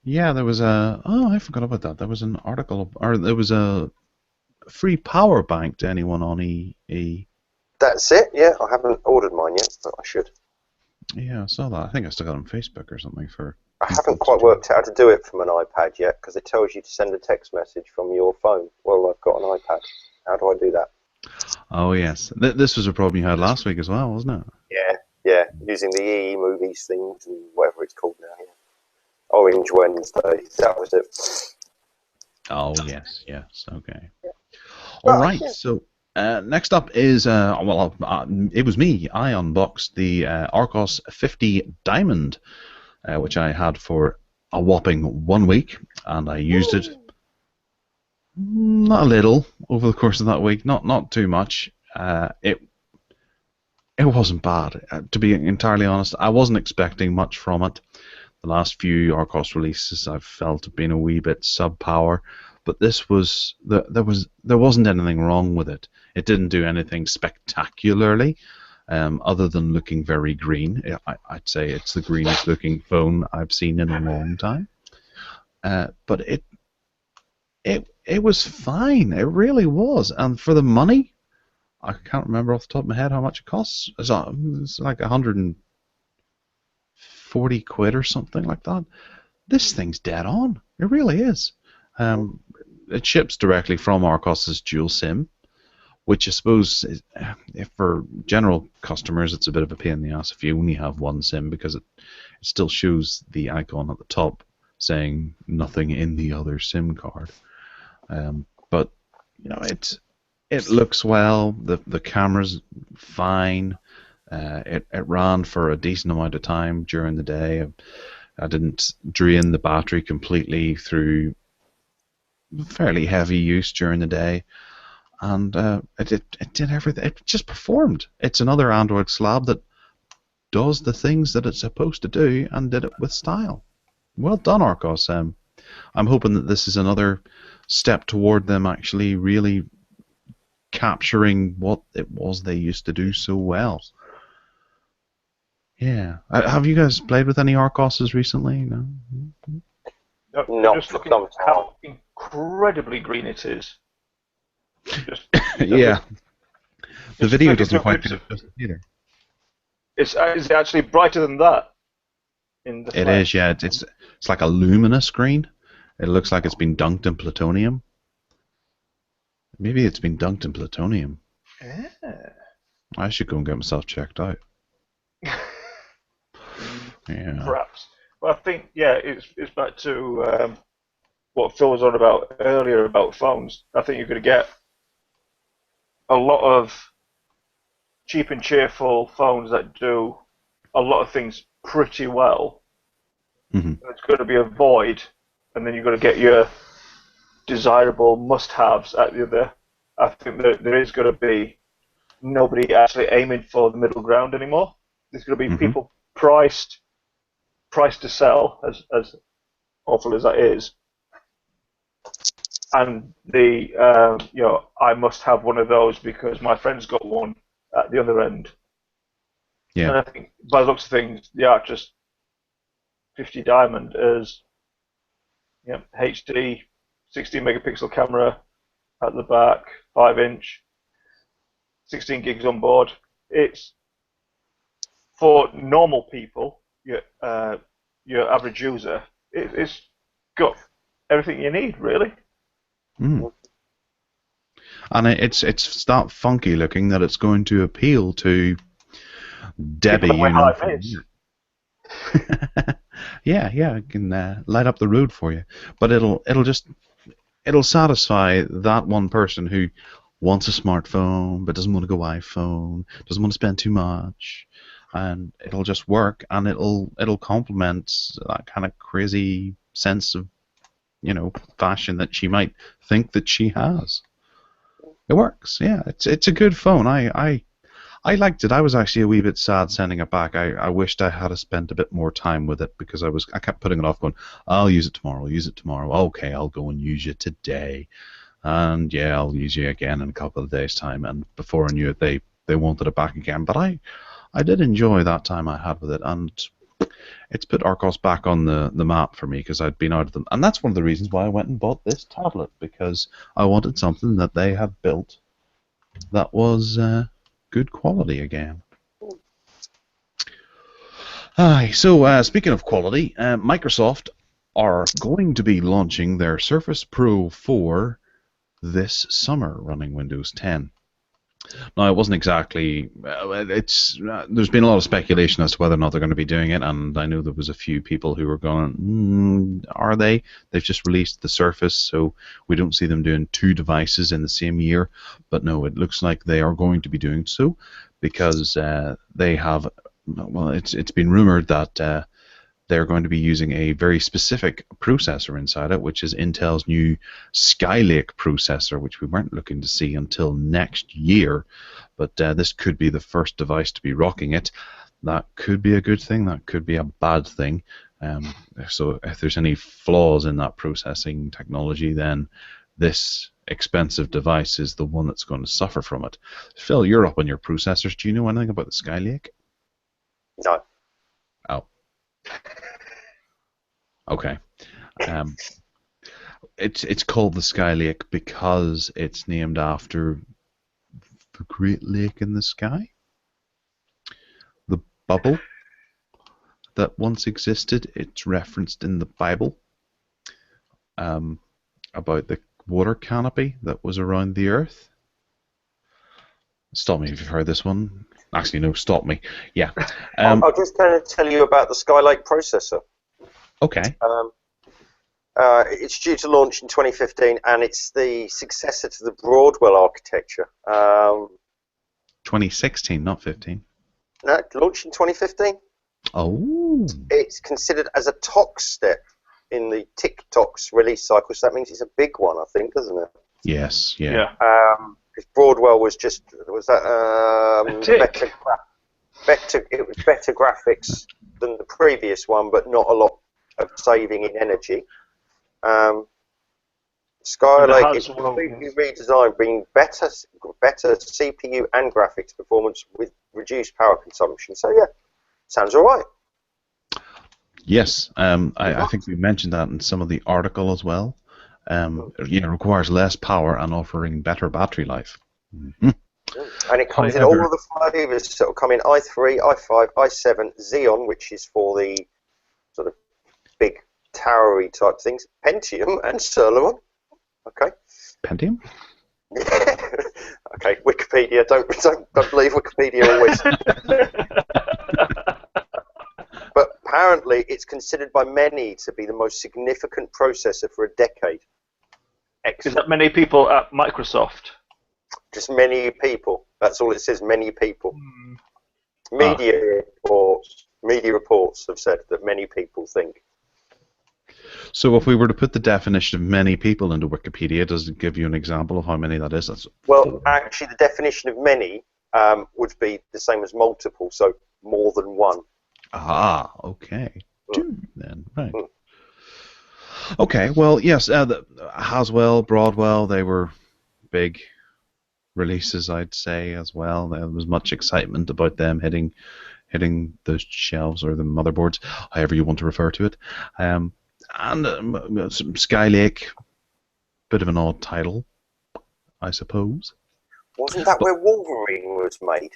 Yeah, there was I forgot about that. There was an article, or there was a free power bank to anyone on EE. That's it. Yeah, I haven't ordered mine yet, but I should. Yeah, I saw that. I think I still got it on Facebook or something for. I haven't quite worked out how to do it from an iPad yet because it tells you to send a text message from your phone. Well, I've got an iPad. How do I do that? Oh yes, this was a problem you had last week as well, wasn't it? Yeah, using the EE movies things and whatever it's called now. Yeah. Orange Wednesday. That was it. Oh yes, okay. All right, so next up is it was me. I unboxed the Arcos 50 Diamond, which I had for a whopping 1 week, and I used it not a little over the course of that week, not too much. It wasn't bad, to be entirely honest. I wasn't expecting much from it. The last few Arcos releases I've felt have been a wee bit sub-power, but this was there wasn't anything wrong with it. It didn't do anything spectacularly, other than looking very green. I'd say it's the greenest looking phone I've seen in a long time. But it was fine. It really was, and for the money, I can't remember off the top of my head how much it costs. It's like 140 quid or something like that. This thing's dead on. It really is. It ships directly from Arcos' dual SIM, which I suppose is, if for general customers it's a bit of a pain in the ass if you only have one SIM, because it still shows the icon at the top saying nothing in the other SIM card. But you know, it looks well. The camera's fine. It ran for a decent amount of time during the day. I didn't drain the battery completely through fairly heavy use during the day, and it did everything. It just performed. It's another Android slab that does the things that it's supposed to do and did it with style. Well done, Arcos. I'm hoping that this is another step toward them actually really capturing what it was they used to do so well. Yeah. Have you guys played with any Arcoses recently? No. No, just looking at how incredibly green it is. Yeah. The video doesn't quite do it justice either. Is it actually brighter than that? It is, yeah. It's like a luminous green. It looks like it's been dunked in plutonium. Maybe it's been dunked in plutonium. Yeah. I should go and get myself checked out. Yeah. Perhaps. Well, I think, it's back to what Phil was on about earlier about phones. I think you're going to get a lot of cheap and cheerful phones that do a lot of things pretty well. Mm-hmm. It's going to be a void, and then you're going to get your desirable must-haves at the other. I think that there is going to be nobody actually aiming for the middle ground anymore. There's going to be people priced to sell, as awful as that is, and I must have one of those because my friend's got one at the other end. Yeah. And I think by the looks of things, the Arcos 50 Diamond is HD, 16 megapixel camera at the back, 5-inch. 16 gigs on board. It's for normal people, your average user. It's got everything you need, really. Mm. And it's that funky looking that it's going to appeal to Debbie, People that you wear know. high vis. Yeah, it can light up the road for you. But it'll satisfy that one person who wants a smartphone but doesn't want to go iPhone, doesn't want to spend too much, and it'll just work, and it'll complement that kind of crazy sense of, you know, fashion that she might think that she has. It works, yeah. It's a good phone. I liked it. I was actually a wee bit sad sending it back. I wished I had spent a bit more time with it because I kept putting it off, going, I'll use it tomorrow. I'll use it tomorrow. Okay, I'll go and use you today, and yeah, I'll use you again in a couple of days' time. And before I knew it, they wanted it back again. But I did enjoy that time I had with it, and it's put Arcos back on the map for me because I'd been out of them. And that's one of the reasons why I went and bought this tablet, because I wanted something that they had built that was good quality again. Aye, so speaking of quality, Microsoft are going to be launching their Surface Pro 4 this summer running Windows 10. Now, it wasn't exactly. There's been a lot of speculation as to whether or not they're going to be doing it, and I know there was a few people who were going, "Are they? They've just released the Surface, so we don't see them doing two devices in the same year." But no, it looks like they are going to be doing so because they have. Well, it's been rumored that they're going to be using a very specific processor inside it, which is Intel's new Skylake processor, which we weren't looking to see until next year. But this could be the first device to be rocking it. That could be a good thing. That could be a bad thing. So if there's any flaws in that processing technology, then this expensive device is the one that's going to suffer from it. Phil, you're up on your processors. Do you know anything about the Skylake? No. Oh. Okay. It's called the Skylake because it's named after the Great Lake in the sky. The bubble that once existed. It's referenced in the Bible about the water canopy that was around the earth. Stop me if you've heard this one. Actually, no, stop me. Yeah. I'll just kind of tell you about the Skylake processor. Okay. It's due to launch in 2015, and it's the successor to the Broadwell architecture. 2016, not 15. No, it launched in 2015. Oh. It's considered as a TOC step in the TikTok's release cycle, so that means it's a big one, I think, doesn't it? Yes, yeah. Because Broadwell was just it was better graphics than the previous one, but not a lot of saving in energy. Skylake is completely redesigned, bringing better CPU and graphics performance with reduced power consumption. So yeah, sounds all right. Yes, I think we mentioned that in some of the article as well. Requires less power and offering better battery life. Mm-hmm. And it comes in all of the flavours. So it'll come in i3, i5, i7, Xeon, which is for the sort of big towery type things, Pentium, and Celeron. Okay. Pentium? Okay, Wikipedia. Don't believe Wikipedia always. But apparently, it's considered by many to be the most significant processor for a decade. Excellent. Is that many people at Microsoft? Just many people. That's all it says. Many people. Media reports have said that many people think. So if we were to put the definition of many people into Wikipedia, does it give you an example of how many that is? Well, actually, the definition of many would be the same as multiple, so more than one. Ah, okay. Two, then, right. Okay, well, yes, Haswell, Broadwell, they were big releases, I'd say, as well. There was much excitement about them hitting the shelves or the motherboards, however you want to refer to it. And Skylake, bit of an odd title, I suppose. Wasn't that where Wolverine was made?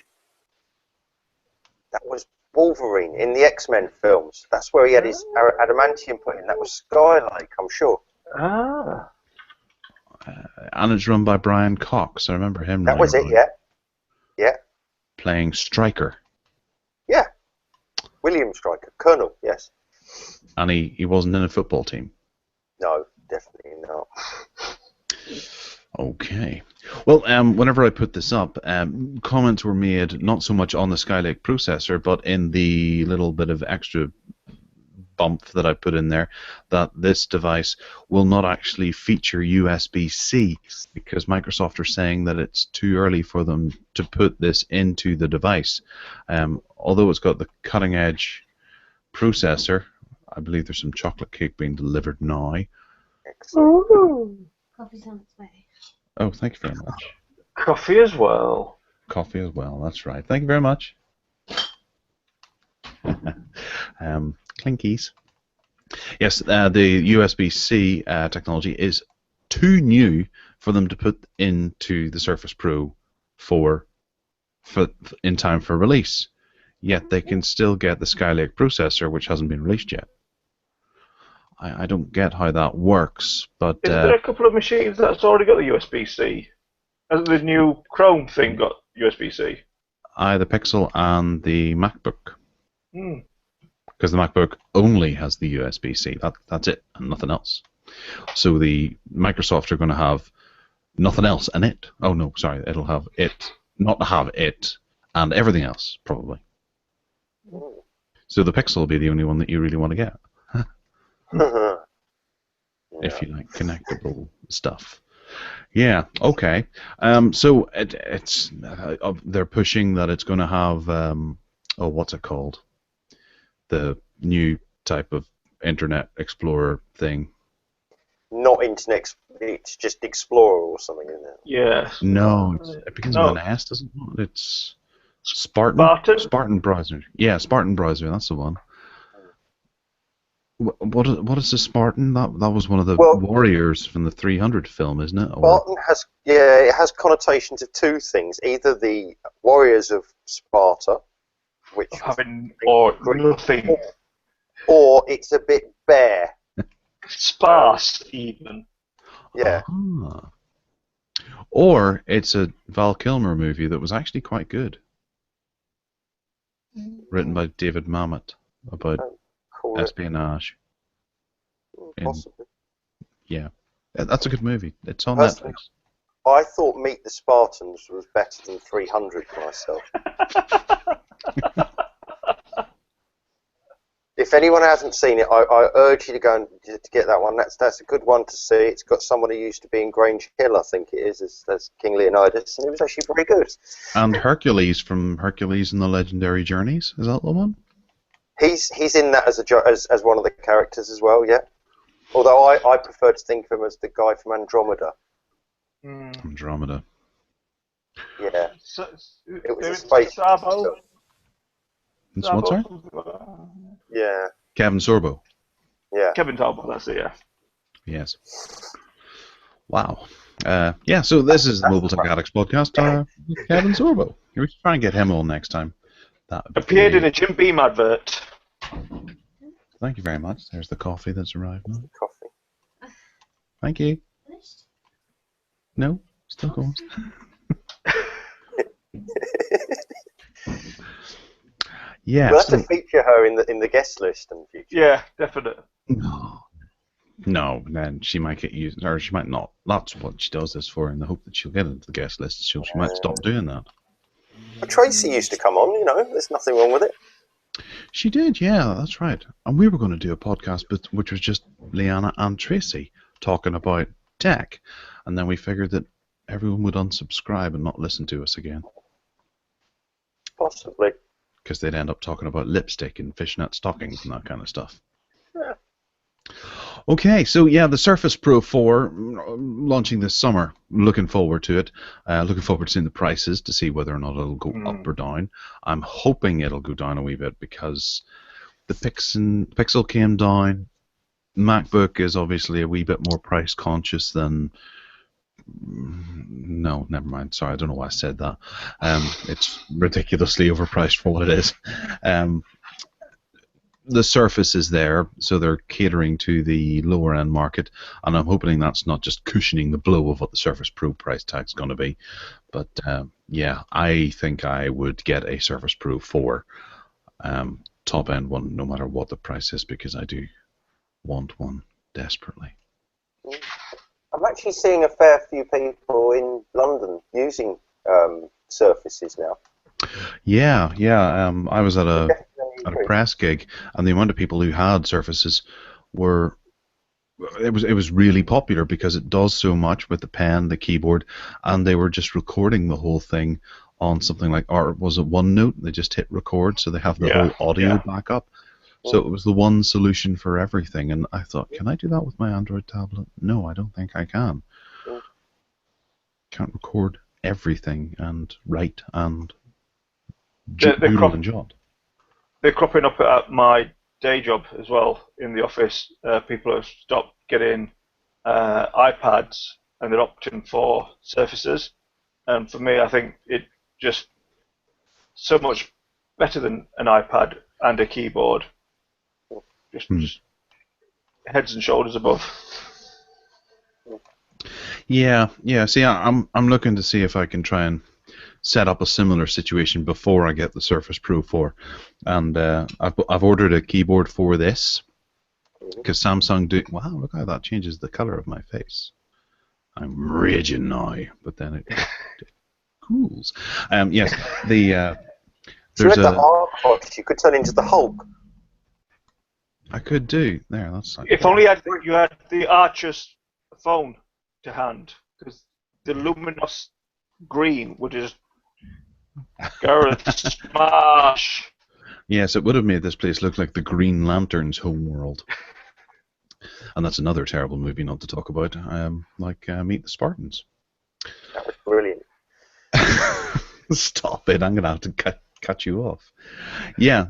That was Wolverine in the X-Men films. That's where he had his adamantium put in. That was Skylake, I'm sure. Ah. And it's run by Brian Cox. I remember him. That was it, yeah. Yeah. Playing Stryker. Yeah. William Stryker. Colonel, yes. And he wasn't in a football team. No, definitely not. Okay. Well, whenever I put this up, comments were made not so much on the Skylake processor, but in the little bit of extra bump that I put in there, that this device will not actually feature USB-C because Microsoft are saying that it's too early for them to put this into the device. Although it's got the cutting-edge processor, I believe there's some chocolate cake being delivered now. Ooh. Coffee's on its way. Oh, thank you very much. Coffee as well. Coffee as well, that's right. Thank you very much. Clinkies. Yes, the USB-C technology is too new for them to put into the Surface Pro for in time for release. Yet they can still get the Skylake processor, which hasn't been released yet. I don't get how that works, but Is there a couple of machines that's already got the USB-C? Hasn't the new Chrome thing got USB-C? The Pixel and the MacBook. Hmm. Because the MacBook only has the USB-C. That's it, and nothing else. So the Microsoft are going to have nothing else in it. Oh no, sorry, it'll have it, not have it, and everything else probably. So the Pixel will be the only one that you really want to get. If you like connectable stuff. Yeah, okay. So it's they're pushing that it's going to have what's it called? The new type of Internet Explorer thing. Not Internet, it's just Explorer or something, isn't it? Yeah. No, it begins with an S, doesn't it? It's Spartan browser. Yeah, Spartan browser. That's the one. What is the Spartan? That was one of the warriors from the 300 film, isn't it? Spartan has it has connotations of two things: either the warriors of Sparta, which having or nothing, or it's a bit bare, sparse even. Yeah. Or it's a Val Kilmer movie that was actually quite good, written by David Mamet about espionage. Possibly. Yeah, that's a good movie. It's on Netflix. I thought Meet the Spartans was better than 300 myself. If anyone hasn't seen it, I urge you to go and to get that one. That's a good one to see. It's got someone who used to be in Grange Hill, I think it is, as King Leonidas, and it was actually very good. And Hercules from Hercules and the Legendary Journeys, is that the one? He's in that as one of the characters as well, yeah. Although I prefer to think of him as the guy from Andromeda. Andromeda. Yeah. So, it was a space. Sabo. It's what, sorry? Yeah. Kevin Sorbo. Yeah. Kevin Sorbo, that's it, yeah. Yes. Wow. Yeah, so this is the Mobile Tech Addicts podcast. Kevin Sorbo. We should try and get him on next time. That appeared in a Jim Beam advert. Thank you very much. There's the coffee that's arrived now. Coffee. Thank you. No? Still going. Yeah. We'll have to feature her in the guest list in the future. Yeah, definitely. No, then she might get used, or she might not. That's what she does this for, in the hope that she'll get into the guest list. She might stop doing that. But Tracy used to come on, there's nothing wrong with it. She did, yeah, that's right. And we were going to do a podcast which was just Leanna and Tracy talking about tech. And then we figured that everyone would unsubscribe and not listen to us again. Possibly. Because they'd end up talking about lipstick and fishnet stockings and that kind of stuff. Yeah. Okay, so yeah, the Surface Pro 4 launching this summer. Looking forward to it. Looking forward to seeing the prices to see whether or not it'll go up or down. I'm hoping it'll go down a wee bit because the Pixel came down. MacBook is obviously a wee bit more price conscious than No, never mind. Sorry, I don't know why I said that. It's ridiculously overpriced for what it is. The Surface is there, so they're catering to the lower end market, and I'm hoping that's not just cushioning the blow of what the Surface Pro price tag's going to be. But yeah, I think I would get a Surface Pro 4 top end one, no matter what the price is, because I do want one desperately. I'm actually seeing a fair few people in London using Surfaces now. Yeah. I was at a press gig, and the amount of people who had Surfaces were it was really popular because it does so much with the pen, the keyboard, and they were just recording the whole thing on something like, or was it OneNote? They just hit record, so they have the whole audio backup. So it was the one solution for everything, and I thought, can I do that with my Android tablet? No, I don't think I can. Can't record everything and write and doodle and jot. They're cropping up at my day job as well in the office. People have stopped getting iPads and they're opting for Surfaces. And for me, I think it just so much better than an iPad and a keyboard. Just heads and shoulders above. Yeah. See, I'm looking to see if I can try and set up a similar situation before I get the Surface Pro 4, and I've ordered a keyboard for this because Samsung do. Wow, look how that changes the color of my face. I'm raging now, but then it cools. Yes, there's the Arcos, you could turn into the Hulk. I could do there. That's like if only you had the Archos phone to hand, because the luminous green would just Gareth smash. Yes, it would have made this place look like the Green Lantern's homeworld. And that's another terrible movie not to talk about, like Meet the Spartans. That was brilliant. Stop it! I'm gonna have to cut you off. Yeah.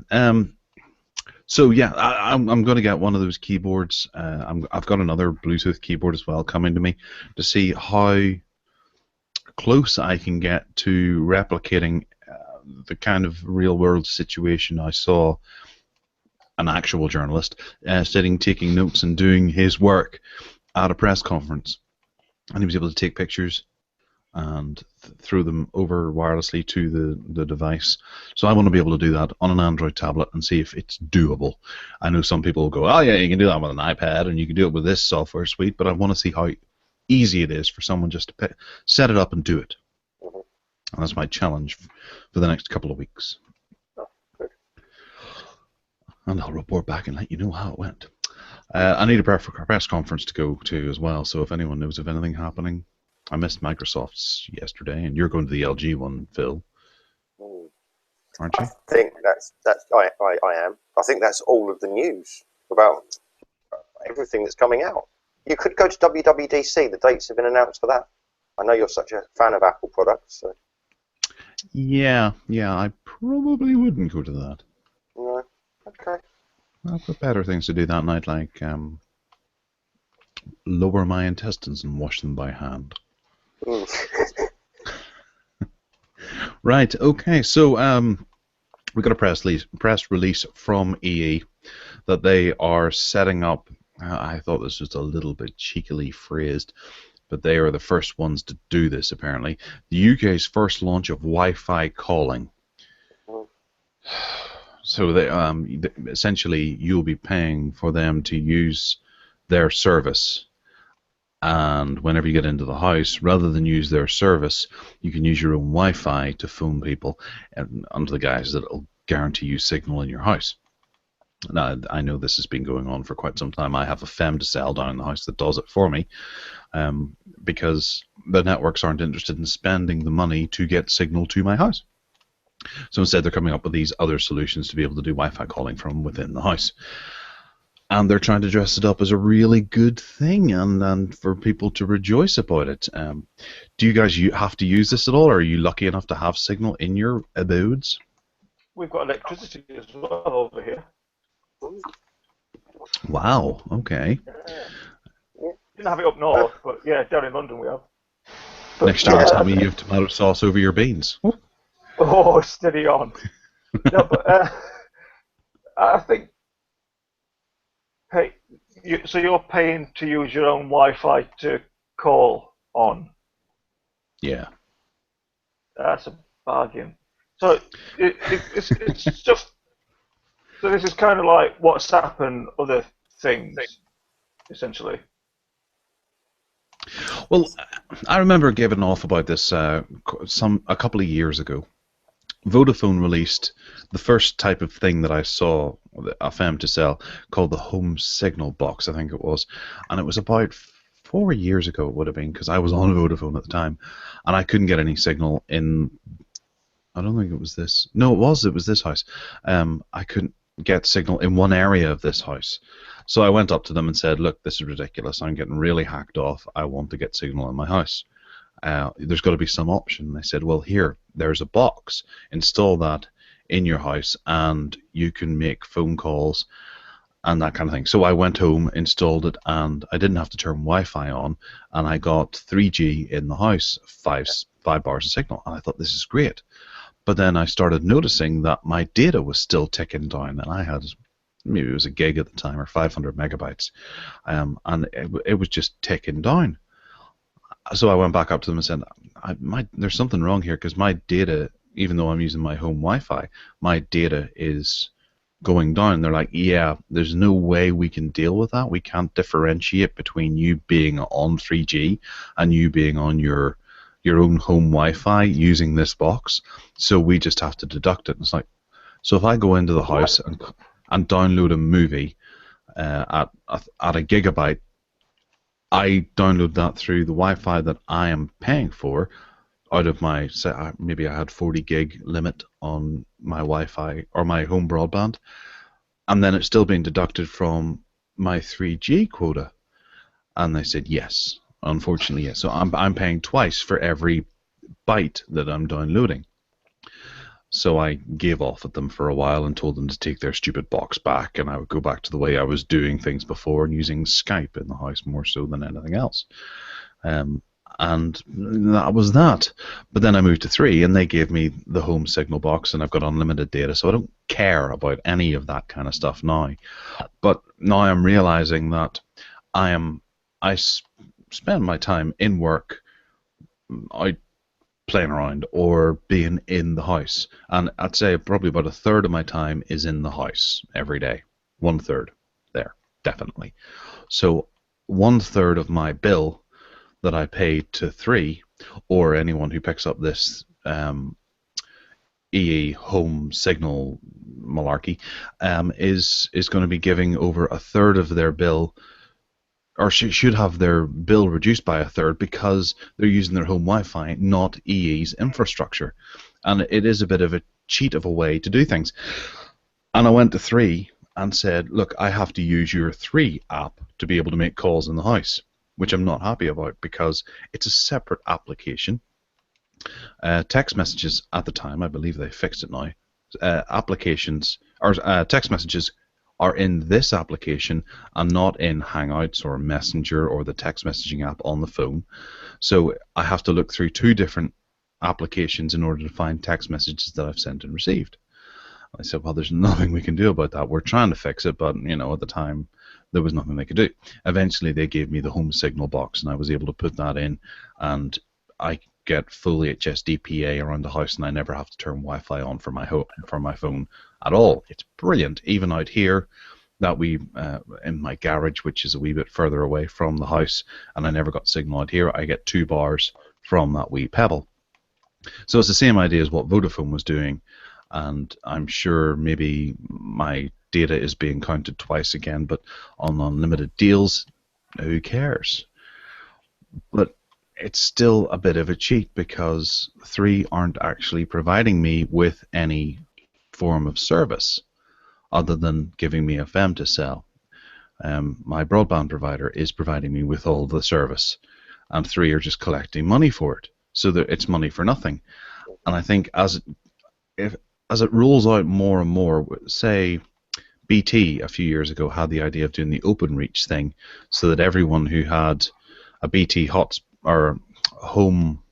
So yeah, I'm going to get one of those keyboards. I've got another Bluetooth keyboard as well coming to me to see how close I can get to replicating the kind of real-world situation I saw an actual journalist sitting, taking notes and doing his work at a press conference, and he was able to take pictures and throw them over wirelessly to the device. So I want to be able to do that on an Android tablet and see if it's doable. I know some people will go, oh yeah, you can do that with an iPad and you can do it with this software suite, but I want to see how easy it is for someone just to set it up and do it. And that's my challenge for the next couple of weeks. And I'll report back and let you know how it went. I need a press conference to go to as well, so if anyone knows of anything happening. I missed Microsoft's yesterday, and you're going to the LG one, Phil, aren't you? I think I am. I think that's all of the news about everything that's coming out. You could go to WWDC. The dates have been announced for that. I know you're such a fan of Apple products. So. Yeah, I probably wouldn't go to that. No, okay. I've got better things to do that night, like lower my intestines and wash them by hand. Right, okay, so we got a press release from EE that they are setting up, I thought this was a little bit cheekily phrased, but they are the first ones to do this apparently, the UK's first launch of Wi-Fi calling. So they essentially you'll be paying for them to use their service. And whenever you get into the house, rather than use their service, you can use your own Wi-Fi to phone people, and under the guise that it'll guarantee you signal in your house. Now, I know this has been going on for quite some time. I have a femtocell down in the house that does it for me, because the networks aren't interested in spending the money to get signal to my house. So instead, they're coming up with these other solutions to be able to do Wi-Fi calling from within the house. And they're trying to dress it up as a really good thing and for people to rejoice about it. Do you guys have to use this at all, or are you lucky enough to have signal in your abodes? We've got electricity as well over here. Wow, okay. Didn't have it up north, but yeah, down in London we have. Next year, tell me you have tomato sauce over your beans. Oh, steady on. No, but I think, hey, so you're paying to use your own Wi-Fi to call on. Yeah. That's a bargain. So it's just, so this is kind of like WhatsApp and other things, essentially. Well, I remember giving off about this a couple of years ago. Vodafone released the first type of thing that I saw a FM to sell called the home signal box, I think it was, and it was about 4 years ago it would have been, because I was on Vodafone at the time, and I couldn't get any signal in. I don't think it was this. No, it was this house. I couldn't get signal in one area of this house. So I went up to them and said, look, this is ridiculous. I'm getting really hacked off. I want to get signal in my house. There's got to be some option. They said, well, here, there's a box. Install that in your house and you can make phone calls and that kind of thing. So I went home, installed it, and I didn't have to turn Wi-Fi on, and I got 3G in the house, five bars of signal, and I thought, this is great. But then I started noticing that my data was still ticking down, and I had, maybe it was a gig at the time, or 500 megabytes, and it was just ticking down. So I went back up to them and said, there's something wrong here, because my data, even though I'm using my home Wi-Fi, my data is going down. They're like, yeah, there's no way we can deal with that. We can't differentiate between you being on 3G and you being on your own home Wi-Fi using this box, so we just have to deduct it. And it's like, so if I go into the house and download a movie at a gigabyte, I download that through the Wi-Fi that I am paying for out of my, maybe I had 40 gig limit on my Wi-Fi or my home broadband, and then it's still being deducted from my 3G quota. And they said yes. Unfortunately, yes. So I'm paying twice for every byte that I'm downloading. So I gave off at them for a while and told them to take their stupid box back, and I would go back to the way I was doing things before and using Skype in the house more so than anything else. And that was that. But then I moved to 3, and they gave me the home signal box, and I've got unlimited data, so I don't care about any of that kind of stuff now. But now I'm realizing that I spend my time in work, out playing around, or being in the house. And I'd say probably about a third of my time is in the house every day. 1/3 there, definitely. So 1/3 of my bill that I pay to 3, or anyone who picks up this EE home signal malarkey, is going to be giving over a third of their bill, or should have their bill reduced by a third, because they're using their home Wi-Fi, not EE's infrastructure. And it is a bit of a cheat of a way to do things. And I went to 3 and said, look, I have to use your 3 app to be able to make calls in the house, which I'm not happy about, because it's a separate application. Text messages at the time, I believe they fixed it now, text messages are in this application and not in Hangouts or Messenger or the text messaging app on the phone. So I have to look through 2 different applications in order to find text messages that I've sent and received. I said, well, there's nothing we can do about that. We're trying to fix it, but at the time there was nothing they could do. Eventually they gave me the home signal box, and I was able to put that in, and I get full HSDPA around the house, and I never have to turn Wi-Fi on for my phone at all. It's brilliant. Even out here, that in my garage, which is a wee bit further away from the house, and I never got signal out here, I get 2 bars from that wee pebble. So it's the same idea as what Vodafone was doing, and I'm sure maybe my data is being counted twice again, but on unlimited deals, who cares? But it's still a bit of a cheat, because 3 aren't actually providing me with any form of service other than giving me FM to sell. My broadband provider is providing me with all the service, and 3 are just collecting money for it, so that it's money for nothing. And I think as it rolls out more and more, say BT a few years ago had the idea of doing the open reach thing, so that everyone who had a BT home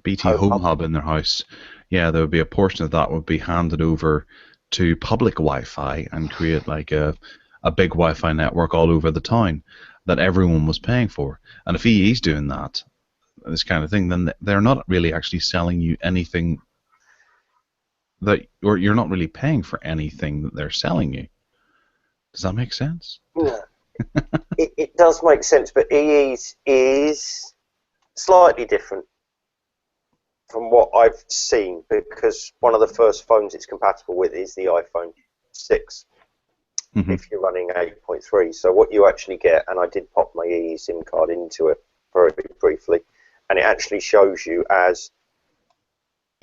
BT Home Hub in their house, yeah, there would be a portion of that would be handed over to public Wi-Fi and create like a big Wi-Fi network all over the town that everyone was paying for. And if EE's doing that, this kind of thing, then they're not really actually selling you anything or you're not really paying for anything that they're selling you. Does that make sense? No. It does make sense, but EE's is slightly different from what I've seen, because one of the first phones it's compatible with is the iPhone 6. If you're running 8.3. So what you actually get, and I did pop my EE SIM card into it very briefly, and it actually shows you as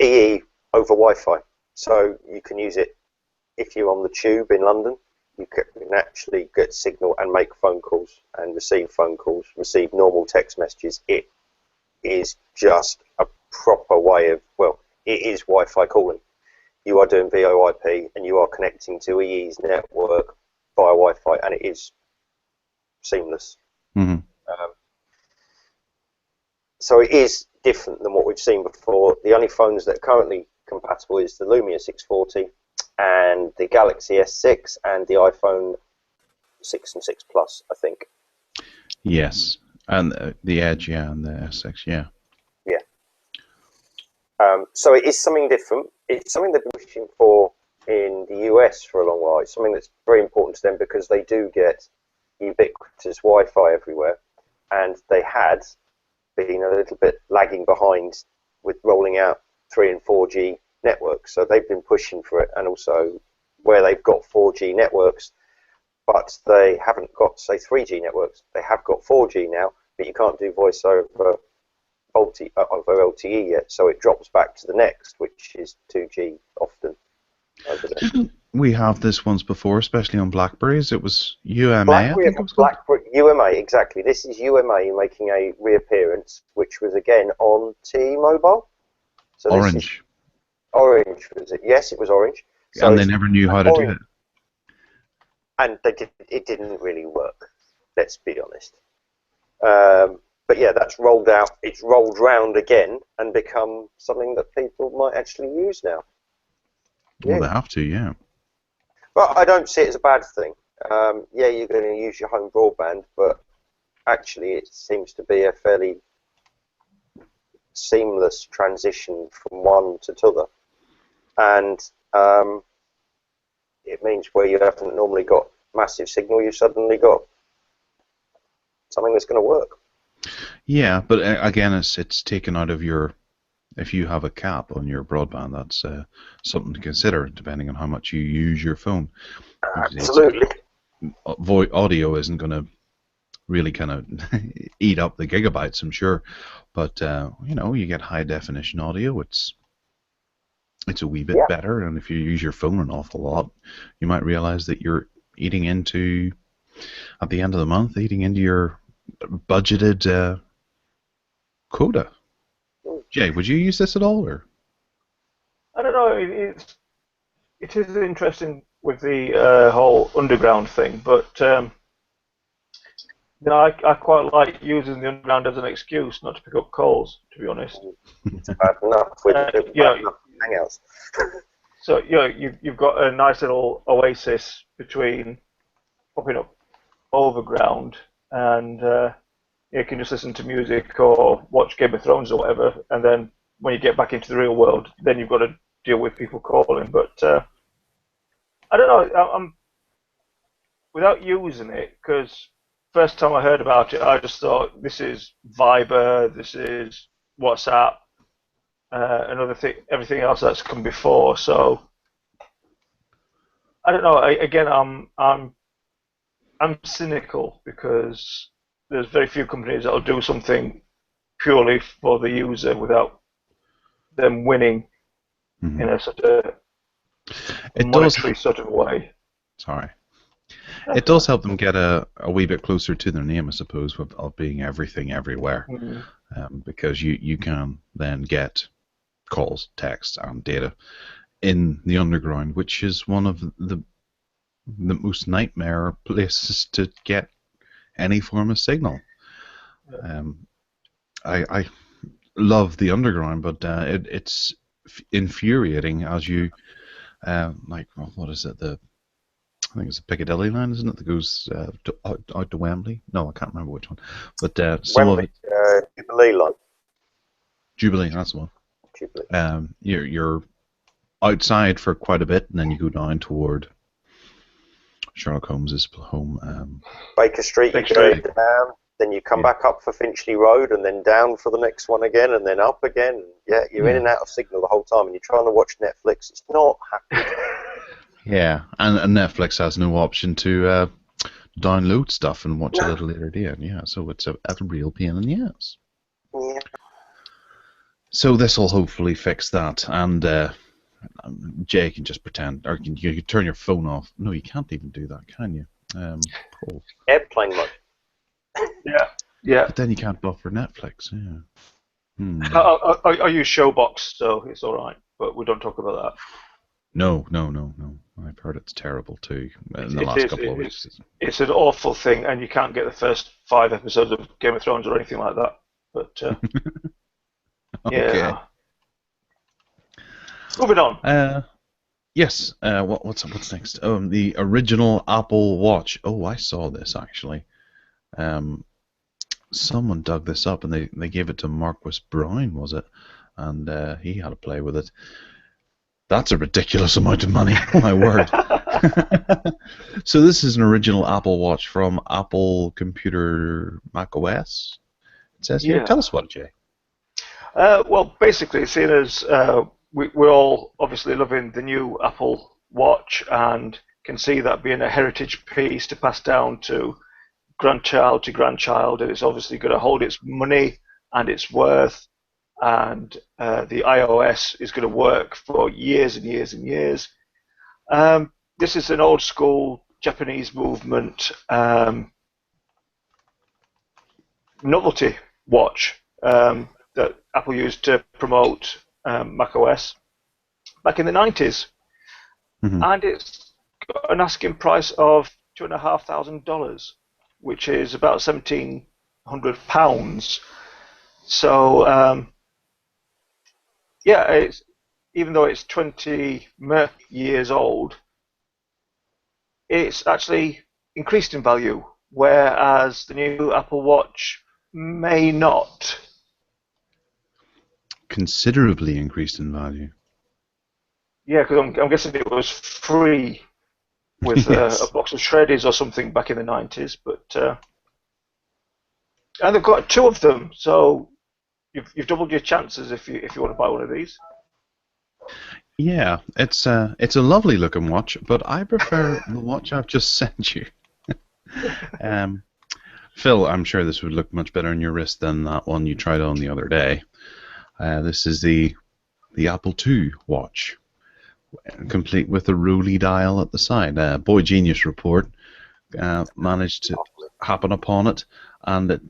EE over Wi-Fi. So you can use it if you're on the tube in London. You can actually get signal and make phone calls and receive phone calls, receive normal text messages. It is just a proper way of, well, it is Wi-Fi calling. You are doing VoIP and you are connecting to EE's network via Wi-Fi, and it is seamless. So it is different than what we've seen before. The only phones that are currently compatible is the Lumia 640 and the Galaxy S6 and the iPhone 6 and 6 Plus, I think. Yes, and the Edge, yeah, and the S6, yeah. Yeah. So it is something different. It's something they've been pushing for in the US for a long while. It's something that's very important to them because they do get ubiquitous Wi-Fi everywhere, and they had been a little bit lagging behind with rolling out 3 and 4G networks. So they've been pushing for it, and also where they've got 4G networks, but they haven't got, say, 3G networks. They have got 4G now, but you can't do voice over LTE yet, so it drops back to the next, which is 2G often. Didn't we have this once before, especially on Blackberries? It was UMA, Blackberry, I think it was called? UMA, exactly. This is UMA making a reappearance, which was again on T-Mobile. So Orange. Orange, was it? Yes, it was Orange. So and they never knew how to do it. And it didn't really work, let's be honest. But yeah, that's rolled out. It's rolled round again and become something that people might actually use now. Well, they have to, yeah. Well, I don't see it as a bad thing. Yeah, you're going to use your home broadband, but actually it seems to be a fairly seamless transition from one to t'other. And it means where you haven't normally got massive signal, you've suddenly got something that's going to work. Yeah, but again, it's taken out of your... If you have a cap on your broadband, that's something to consider, depending on how much you use your phone. Absolutely. Audio isn't going to really kind of eat up the gigabytes, I'm sure. But, you know, you get high definition audio. It's a wee bit better. And if you use your phone an awful lot, you might realize that you're eating into, at the end of the month, eating into your budgeted quota. Jay, would you use this at all, or? I don't know. It is interesting with the whole underground thing, but you know, I quite like using the underground as an excuse not to pick up calls. To be honest, it's bad enough with hangouts. So you know, you've got a nice little oasis between popping up overground and. You can just listen to music or watch Game of Thrones or whatever, and then when you get back into the real world, then you've got to deal with people calling. But I don't know. I'm without using it, because first time I heard about it, I just thought this is Viber, this is WhatsApp, and everything else that's come before. So I don't know. Again, I'm cynical because. There's very few companies that will do something purely for the user without them winning in a sort of monetary sort of way. Sorry. It does help them get a wee bit closer to their name, I suppose, of being everything everywhere. Because you can then get calls, texts, and data in the underground, which is one of the most nightmare places to get any form of signal. love the underground, but it's infuriating as you like. Well, what is it? I think it's the Piccadilly line, isn't it? That goes out to Wembley. No, I can't remember which one. But some Wembley, of it, Jubilee line. Jubilee, that's the one. Jubilee. You're outside for quite a bit, and then you go down toward Sherlock Holmes's home. Baker Street, you go down, then you come back up for Finchley Road, and then down for the next one again, and then up again. Yeah, you're in and out of signal the whole time, and you're trying to watch Netflix. It's not happening. Yeah, and Netflix has no option to download stuff and watch it at a later date. Yeah, so it's a real pain in the ass. Yeah. So this will hopefully fix that, and Jay can just pretend, or you can turn your phone off. No, you can't even do that, can you? Paul. Airplane mode. Yeah. But then you can't buffer Netflix. Yeah. I use Showbox, so it's all right. But we don't talk about that. No. I've heard it's terrible too in the last couple of weeks. It's an awful thing, and you can't get the first 5 episodes of Game of Thrones or anything like that. But okay. Yeah. Moving on. Yes. What's next? The original Apple Watch. Oh, I saw this actually. Someone dug this up and they gave it to Marquis Brown, was it? And he had to play with it. That's a ridiculous amount of money. My word. So this is an original Apple Watch from Apple Computer macOS. It says here. Tell us what, Jay. Well, basically, seeing as we're all obviously loving the new Apple Watch and can see that being a heritage piece to pass down to grandchild to grandchild, and it's obviously going to hold its money and its worth, and the iOS is going to work for years and years and years. This is an old school Japanese movement novelty watch that Apple used to promote macOS back in the 90s. Mm-hmm. And it's got an asking price of $2,500, which is about £1,700. So, it's, even though it's 20 years old, it's actually increased in value, whereas the new Apple Watch may not. Considerably increased in value. Yeah, because I'm guessing it was free with Yes. a box of shreddies or something back in the 90s, but and they've got 2 of them, so you've doubled your chances if you want to buy one of these. Yeah, it's a lovely looking watch, but I prefer the watch I've just sent you. Phil, I'm sure this would look much better on your wrist than that one you tried on the other day. This is the Apple II watch, complete with a Roly dial at the side. Boy Genius report managed to happen upon it, and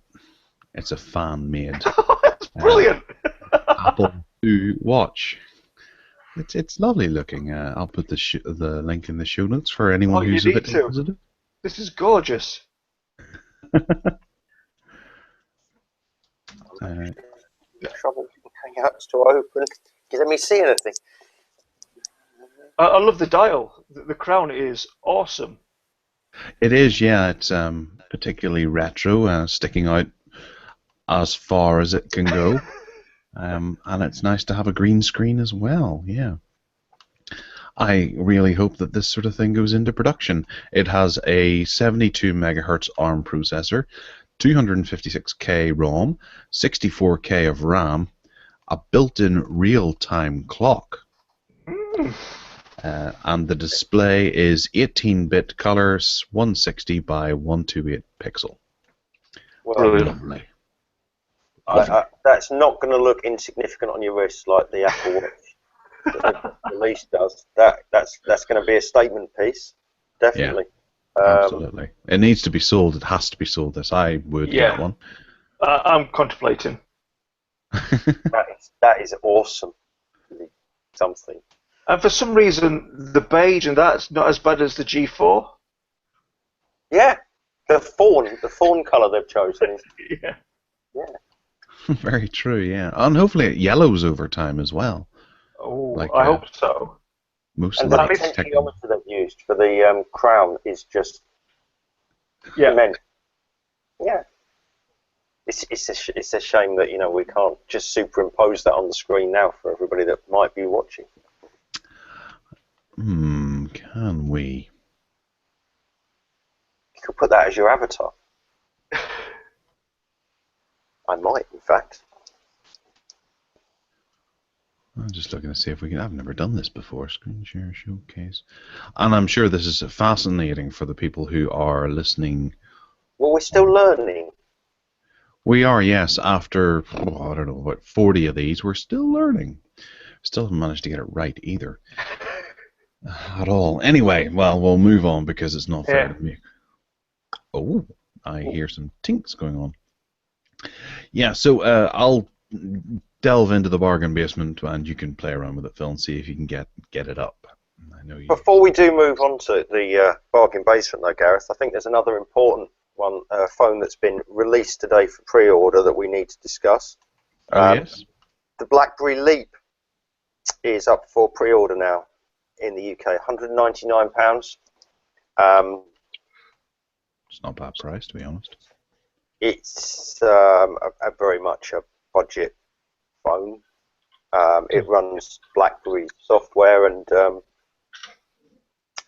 it's a fan-made It's brilliant. Apple II watch. It's lovely looking. I'll put the link in the show notes for anyone who's a bit inquisitive. This is gorgeous. Trouble hanging out to open. Let me see anything. I love the dial. The crown is awesome. It is, yeah. It's particularly retro, sticking out as far as it can go. And it's nice to have a green screen as well, yeah. I really hope that this sort of thing goes into production. It has a 72 megahertz ARM processor, 256K ROM, 64K of RAM, a built-in real-time clock. And the display is 18-bit colors, 160 by 128 pixel. Well, lovely. That's not going to look insignificant on your wrist like the Apple Watch that the release does. That's going to be a statement piece, definitely. Yeah, absolutely. It needs to be sold. It has to be sold. This I would get one. I'm contemplating. That is awesome. Something. And for some reason, the beige and that's not as bad as the G4. Yeah, the fawn colour they've chosen. Yeah. Very true, yeah. And hopefully it yellows over time as well. Oh, Like, I hope so. Most And the lights potentiometer they've used for the crown is just immense. Yeah. It's a shame that we can't just superimpose that on the screen now for everybody that might be watching. Can we? You could put that as your avatar. I might, in fact. I'm just looking to see if we can. I've never done this before. Screen share showcase, and I'm sure this is fascinating for the people who are listening. Well, we're still learning. We are, yes. After I don't know what 40 of these, we're still learning. Still haven't managed to get it right either. At all. Anyway, well, we'll move on because it's not fair to me. Oh, I hear some tinks going on. Yeah, so I'll delve into the bargain basement and you can play around with it, Phil, and see if you can get it up. I know you. Before we do move on to the bargain basement, though, Gareth, I think there's another important one, phone that's been released today for pre-order that we need to discuss. Yes. The Blackberry Leap is up for pre-order now in the UK, £199. It's not a bad price, to be honest. It's a very much a budget phone. It runs BlackBerry software, and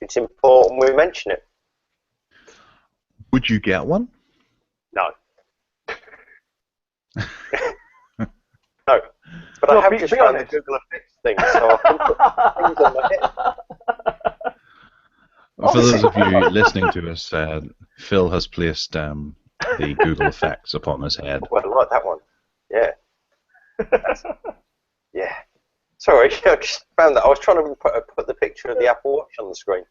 it's important we mention it. Would you get one? No. No. But I have just found the Google Effects thing, so I can put things on my head. For those of you listening to us, Phil has placed the Google Effects upon his head. Well, I like that one. Yeah. Yeah. Sorry, I just found that. I was trying to put the picture of the Apple Watch on the screen.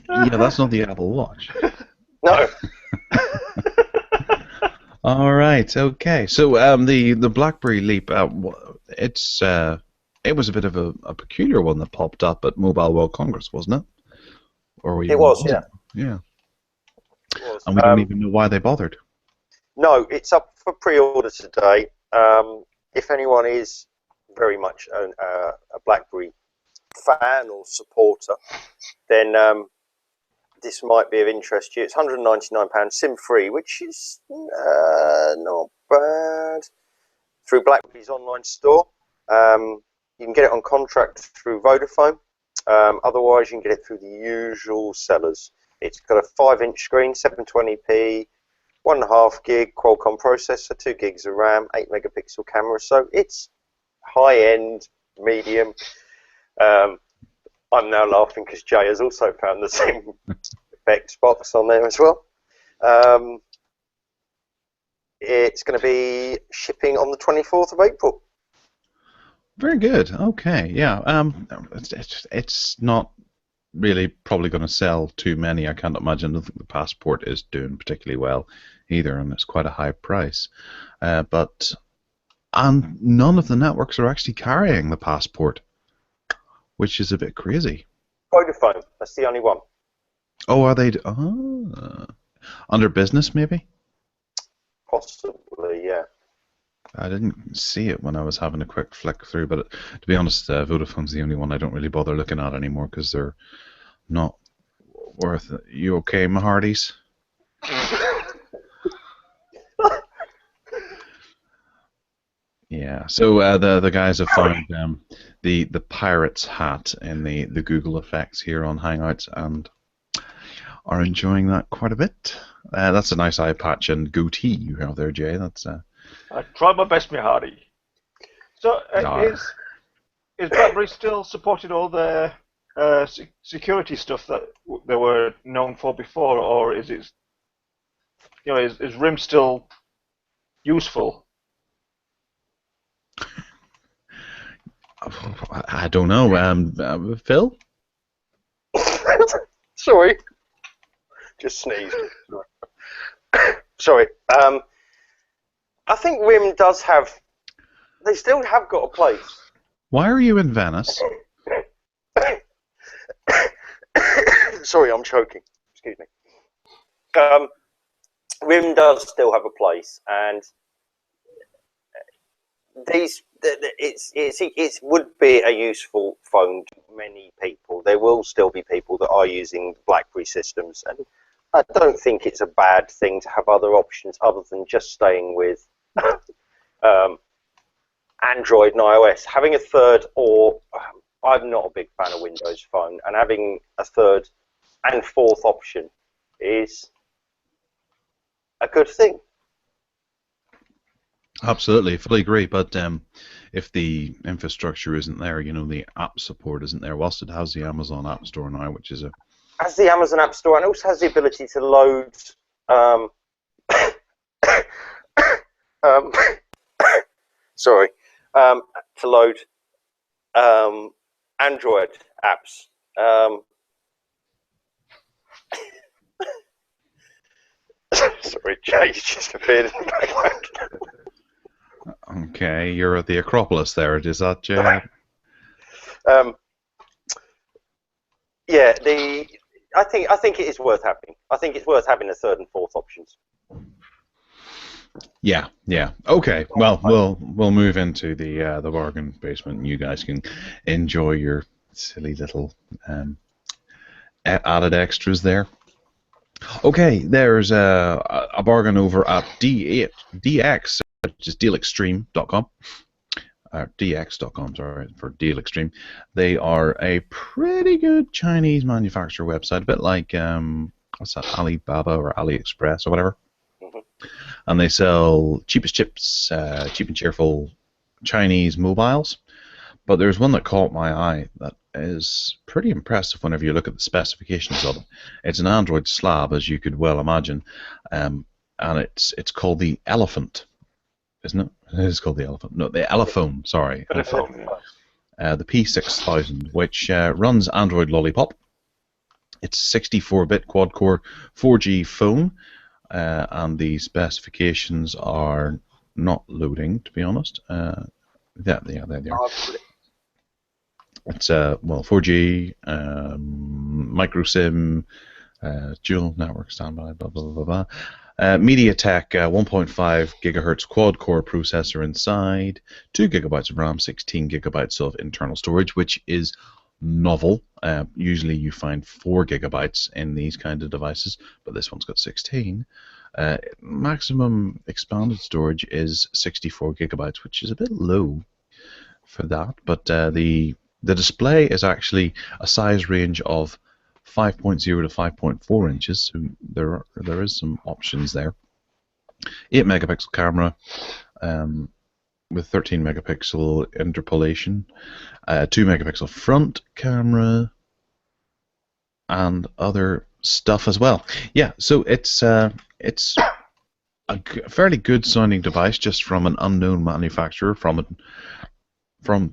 Yeah, that's not the Apple Watch. No. All right. Okay. So the BlackBerry Leap, it was a bit of a peculiar one that popped up at Mobile World Congress, wasn't it? Or it was, yeah. Yeah. It was. And we don't even know why they bothered. No, it's up for pre-order today. If anyone is very much a BlackBerry fan or supporter, then this might be of interest to you. It's £199, SIM-free, which is not bad. Through BlackBerry's online store. You can get it on contract through Vodafone. Otherwise, you can get it through the usual sellers. It's got a 5-inch screen, 720p, 1.5 gig Qualcomm processor, 2 gigs of RAM, 8 megapixel camera. So it's high-end, medium. I'm now laughing because Jay has also found the same effects box on there as well. It's going to be shipping on the 24th of April. Very good. Okay. Yeah. It's not really probably going to sell too many. I can't imagine. I don't think the Passport is doing particularly well either, and it's quite a high price. But none of the networks are actually carrying the Passport, which is a bit crazy. Vodafone. That's the only one. Oh, are they? Under business, maybe? Possibly, yeah. I didn't see it when I was having a quick flick through, but to be honest, Vodafone's the only one I don't really bother looking at anymore because they're not worth it. You okay, my hearties? Yeah. So the guys have found the pirate's hat in the Google Effects here on Hangouts and are enjoying that quite a bit. That's a nice eye patch and goatee you have there, Jay. That's. I tried my best, my hearty. So, is BlackBerry still supporting all the security stuff that they were known for before, or is it, is RIM still useful? I don't know. Phil? Sorry. Just sneezed. Sorry. I think RIM does have. They still have got a place. Why are you in Venice? Sorry, I'm choking. Excuse me. RIM does still have a place, and it would be a useful phone to many people. There will still be people that are using BlackBerry systems, and I don't think it's a bad thing to have other options other than just staying with Android and iOS. Having a third, or I'm not a big fan of Windows Phone, and having a third and fourth option is a good thing. Absolutely, fully agree. But if the infrastructure isn't there, you know, the app support isn't there. Whilst it has the Amazon App Store now, which is a has the Amazon App Store, and also has the ability to load to load Android apps. Sorry, Jay just appeared in the background. Okay, you're at the Acropolis there. Is that Jay? Yeah, I think it is worth having. I think it's worth having a third and fourth options. Yeah. Okay. Well, we'll move into the bargain basement, and you guys can enjoy your silly little added extras there. Okay, there's a bargain over at DX, which is dealextreme.com. DX.com, sorry, for Deal Extreme. They are a pretty good Chinese manufacturer website, a bit like what's that, Alibaba or AliExpress or whatever. And they sell cheapest chips, cheap and cheerful Chinese mobiles. But there's one that caught my eye that is pretty impressive whenever you look at the specifications of it. It's an Android slab, as you could well imagine, and it's called the Elephant, isn't it? It is called the Elephant. No, the Elephone, sorry. Elephone, yeah. The P6000, which runs Android Lollipop. It's 64-bit quad-core 4G phone, and the specifications are not loading, to be honest. There they are. It's 4G, micro SIM, dual network standby, blah blah blah blah. MediaTek 1.5 gigahertz quad-core processor inside, 2 gigabytes of RAM, 16 gigabytes of internal storage, which is novel. Usually you find 4 gigabytes in these kind of devices, but this one's got 16. Maximum expanded storage is 64 gigabytes, which is a bit low for that, but the display is actually a size range of 5.0 to 5.4 inches, so there is some options there. 8 megapixel camera with 13 megapixel interpolation, 2 megapixel front camera, and other stuff as well. Yeah, so it's a fairly good sounding device, just from an unknown manufacturer from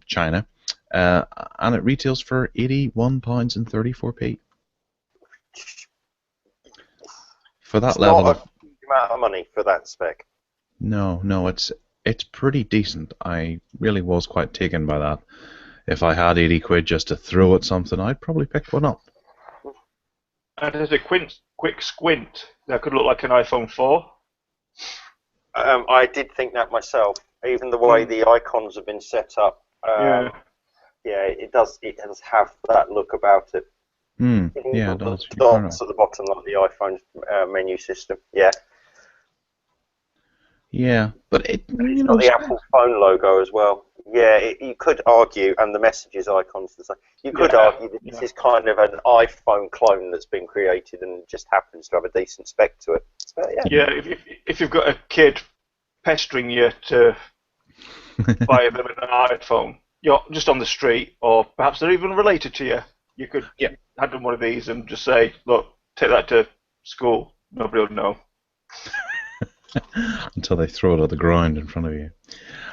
China, and it retails for £81.34. For that level, not a huge amount of money for that spec. No, it's pretty decent. I really was quite taken by that. If I had 80 quid just to throw at something, I'd probably pick one up. And as a quick squint, that could look like an iPhone 4. I did think that myself. Even the way the icons have been set up, it does have that look about it. Yeah, it does. The dots at the bottom, like the iPhone menu system. Yeah. Yeah, but it's got the Apple phone logo as well. Yeah, you could argue, and the messages icons. You could argue that this is kind of an iPhone clone that's been created and just happens to have a decent spec to it. So, yeah. If you've got a kid pestering you to buy them an iPhone, you're just on the street, or perhaps they're even related to you, you could hand them one of these and just say, "Look, take that to school. Nobody will know." Until they throw it at the ground in front of you.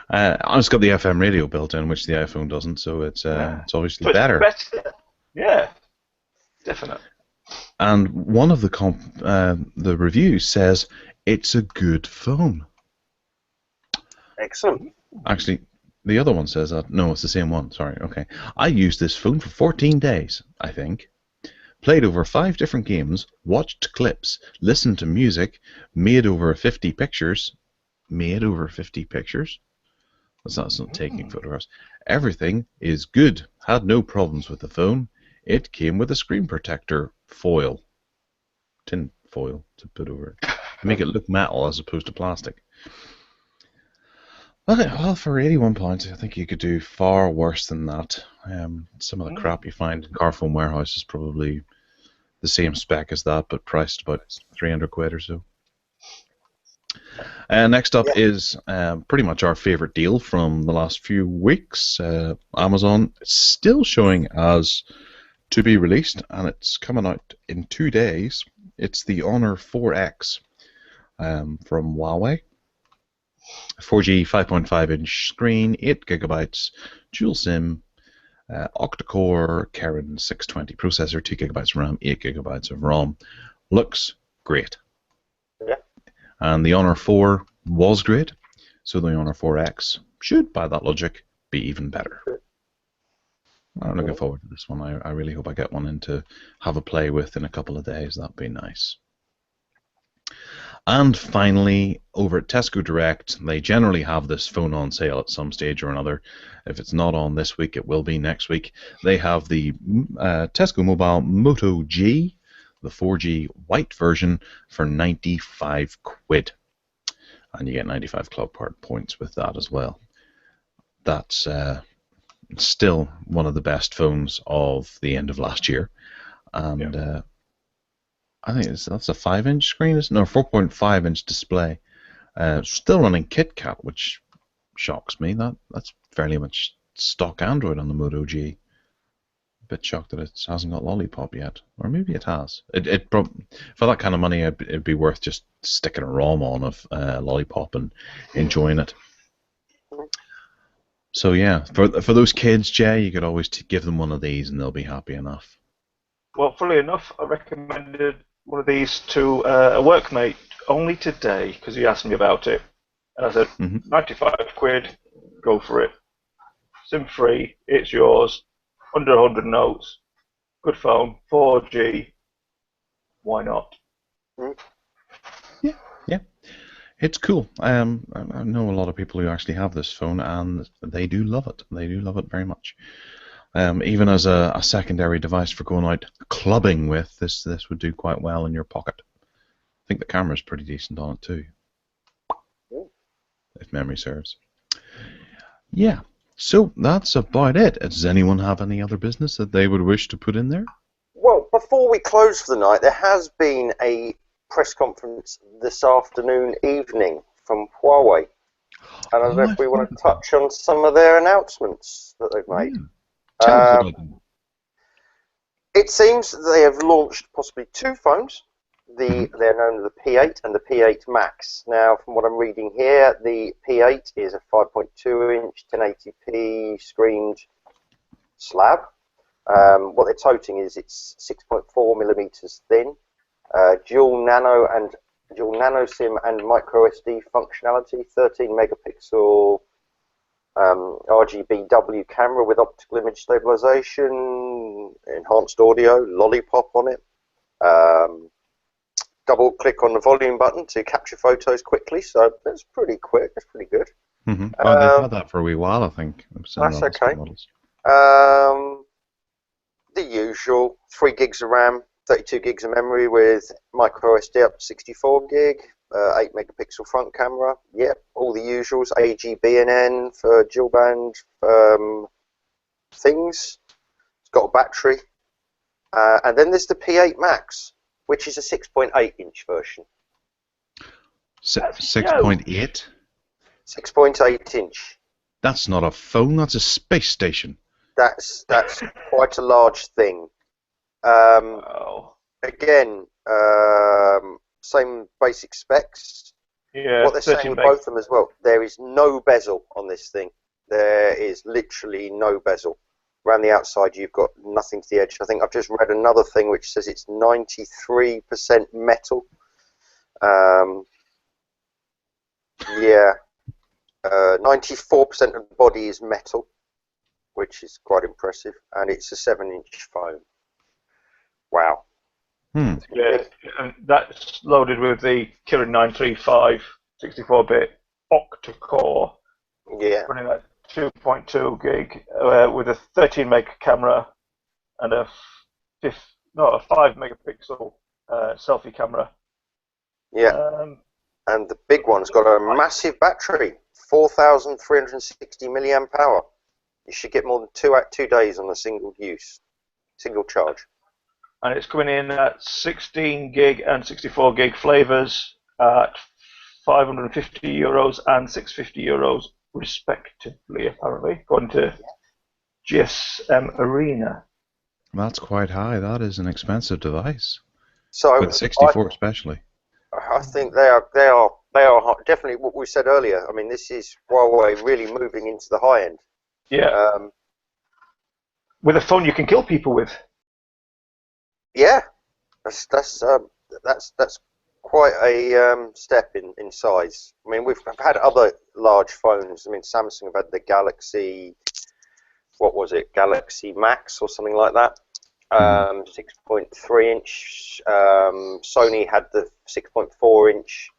It's got the FM radio built in, which the iPhone doesn't, so it's obviously better. Yeah, definitely. And one of the reviews says it's a good phone. Excellent. Actually, the other one says that. No, it's the same one. Sorry. Okay. I used this phone for 14 days, I think. Played over 5 different games, watched clips, listened to music, made over 50 pictures. Made over 50 pictures? That's not taking photographs. Everything is good. Had no problems with the phone. It came with a screen protector foil, tin foil to put over it, to make it look metal as opposed to plastic. Well, for £81, I think you could do far worse than that. Some of the crap you find in car phone warehouse is probably the same spec as that, but priced about 300 quid or so. Next up is pretty much our favorite deal from the last few weeks. Amazon is still showing as to be released, and it's coming out in 2 days. It's the Honor 4X from Huawei. 4G 5.5-inch screen, 8 gigabytes, dual SIM, octa-core Kirin 620 processor, 2 gigabytes RAM, 8 gigabytes of ROM. Looks great. Yeah. And the Honor 4 was great, so the Honor 4X should, by that logic, be even better. I'm looking forward to this one. I really hope I get one in to have a play with in a couple of days. That'd be nice. And finally, over at Tesco Direct, they generally have this phone on sale at some stage or another. If it's not on this week, it will be next week. They have the Tesco Mobile Moto G, the 4G white version, for 95 quid. And you get 95 Club Card points with that as well. That's still one of the best phones of the end of last year. And I think that's a 5-inch screen, isn't it? No, 4.5-inch display. Still running KitKat, which shocks me. That's fairly much stock Android on the Moto G. A bit shocked that it hasn't got Lollipop yet, or maybe it has. For that kind of money, it'd be worth just sticking a ROM on of Lollipop and enjoying it. So yeah, for those kids, Jay, you could always give them one of these and they'll be happy enough. Well, funnily enough, I recommended one of these to a workmate only today because he asked me about it. And I said, 95 quid, go for it. SIM free, it's yours, under 100 notes, good phone, 4G, why not? Yeah. It's cool. I know a lot of people who actually have this phone and they do love it. They do love it very much. Even as a secondary device for going out clubbing with, this would do quite well in your pocket. I think the camera's pretty decent on it too, if memory serves. Yeah, so that's about it. Does anyone have any other business that they would wish to put in there? Well, before we close for the night, there has been a press conference this afternoon, evening from Huawei. And I don't know if we want to touch on some of their announcements that they've made. Tell us about them. It seems that they have launched possibly 2 phones. They're known as the P8 and the P8 Max. Now, from what I'm reading here, the P8 is a 5.2-inch 1080p screened slab. What they're toting is it's 6.4 millimeters thin, dual nano SIM and micro SD functionality, 13 megapixel RGBW camera with optical image stabilization, enhanced audio, Lollipop on it. Double click on the volume button to capture photos quickly, so that's pretty quick. That's pretty good. Well, they've had that for a wee while, I think. That's okay. The usual 3 gigs of RAM, 32 gigs of memory with micro SD up to 64 gig, 8 megapixel front camera. Yep, all the usuals. AGBNN for dual band things. It's got a battery. And then there's the P8 Max, which is a 6.8-inch version. 6.8? 6.8-inch. That's not a phone, that's a space station. That's quite a large thing. Again, same basic specs. Yeah, what they're saying with both of them as well, there is no bezel on this thing. There is literally no bezel. Around the outside, you've got nothing to the edge. I think I've just read another thing which says it's 93% metal. 94% of the body is metal, which is quite impressive, and it's a 7-inch phone. Wow. Yeah, and that's loaded with the Kirin 935 64-bit octa-core Yeah. running at 2.2 gig with a 13 meg camera and a 5 megapixel selfie camera. Yeah. And the big one's got a massive battery, 4,360 milliamp power. You should get more than 2 days on a single charge. And it's coming in at 16 gig and 64 gig flavours at €550 and €650 respectively, apparently, according to GSM Arena. That's quite high. That is an expensive device. So with 64 especially. I think they are definitely what we said earlier. I mean, this is Huawei really moving into the high end. Yeah. With a phone you can kill people with. Yeah, that's quite a step in size. I mean, we've had other large phones. I mean, Samsung have had the Galaxy, what was it, Galaxy Max or something like that, 6.3 inch. Sony had the 6.4 inch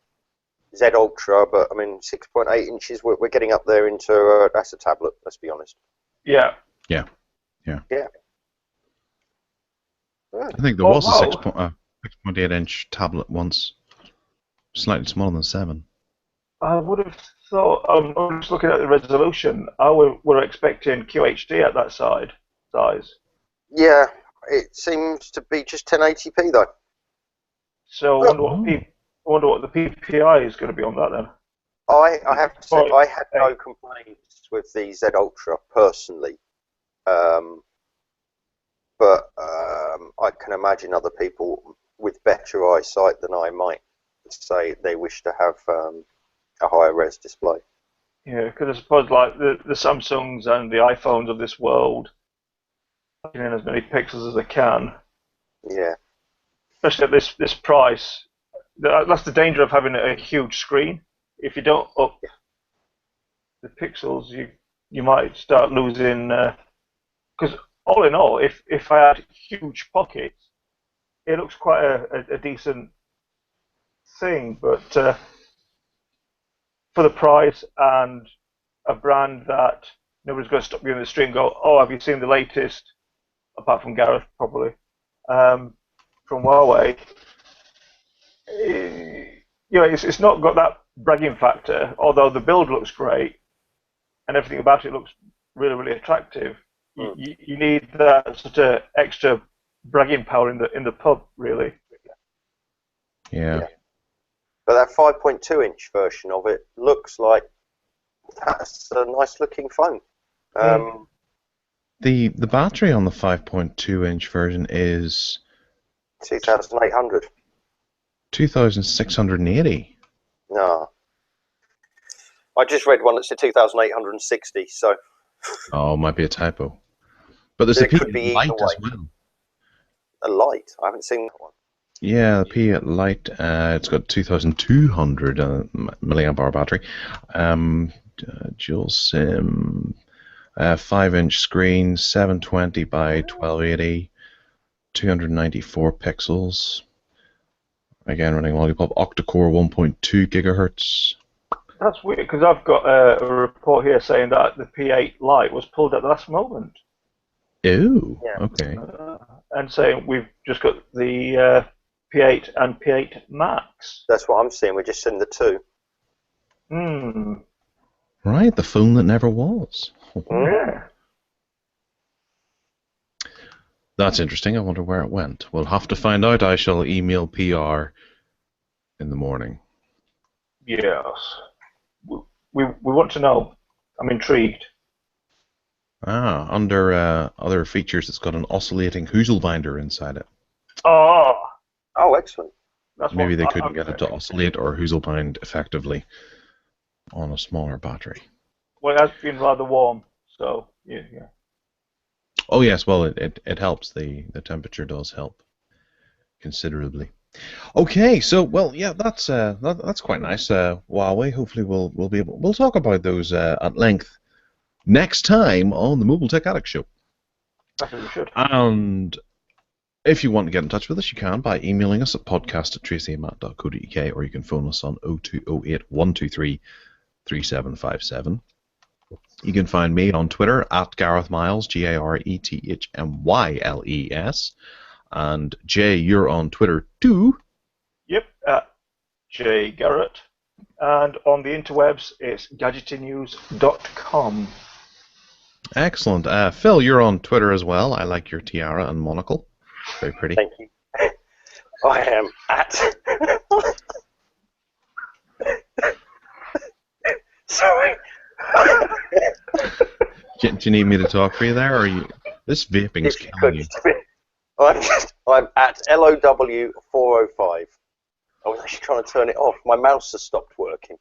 Z Ultra, but I mean, 6.8 inches. We're getting up there into that's a tablet. Let's be honest. Yeah. Yeah. I think there was a 6.8 inch tablet once, slightly smaller than 7. I would have thought, I'm just looking at the resolution, I were expecting QHD at that size. Yeah, it seems to be just 1080p though. So I wonder what the PPI is going to be on that then. I have to say, I had no complaints with the Z Ultra personally. But I can imagine other people with better eyesight than I might say they wish to have a higher res display. Yeah, because I suppose like the Samsungs and the iPhones of this world putting in as many pixels as they can. Yeah. Especially at this price. That's the danger of having a huge screen. If you don't up the pixels, you might start losing. Because all in all, if I had huge pockets, it looks quite a decent thing. But for the price and a brand that nobody's going to stop you in the street and go, oh, have you seen the latest? Apart from Gareth, probably, from Huawei. It's not got that bragging factor, although the build looks great and everything about it looks really, really attractive. You need that sort of extra bragging power in the pub, really. Yeah. But that 5.2 inch version of it looks like that's a nice looking phone. The battery on the 5.2 inch version is 2,800. 2,680. No. I just read one that said 2,860, so. Oh, might be a typo. But there's a P8 Lite as well. A Lite? I haven't seen that one. Yeah, the P8 Lite. It's got 2,200 milliamp hour battery. Dual SIM. 5-inch screen, 720 by 1280, 294 pixels. Again, running Lollipop, octa-core 1.2 gigahertz. That's weird because I've got a report here saying that the P8 Lite was pulled at the last moment. Ooh, okay. And saying we've just got the P8 and P8 Max. That's what I'm seeing. We're just seeing the two. Right, the phone that never was. Yeah. That's interesting. I wonder where it went. We'll have to find out. I shall email PR in the morning. Yes. We want to know. I'm intrigued. Under other features, it's got an oscillating Hoosel binder inside it. Oh, excellent. Maybe they couldn't get it to oscillate or Hoosel bind effectively on a smaller battery. Well, it has been rather warm, so yeah. Oh yes, well it helps. The temperature does help considerably. Okay, so well, yeah, that's quite nice. Huawei. Hopefully we'll talk about those at length next time on the Mobile Tech Addict Show. I think we should. And if you want to get in touch with us, you can by emailing us at podcast@tracyandmatt.co.uk, or you can phone us on 0208 123 3757. You can find me on Twitter at Gareth Myles, GarethMyles. And Jay, you're on Twitter too. Yep, at J Garrett. And on the interwebs, it's gadgetynews.com. Excellent. Phil, you're on Twitter as well. I like your tiara and monocle. Very pretty. Thank you. I am at. Sorry. Do you need me to talk for you there, or are you? This vaping's killing you. I'm at LOW405. I was actually trying to turn it off. My mouse has stopped working.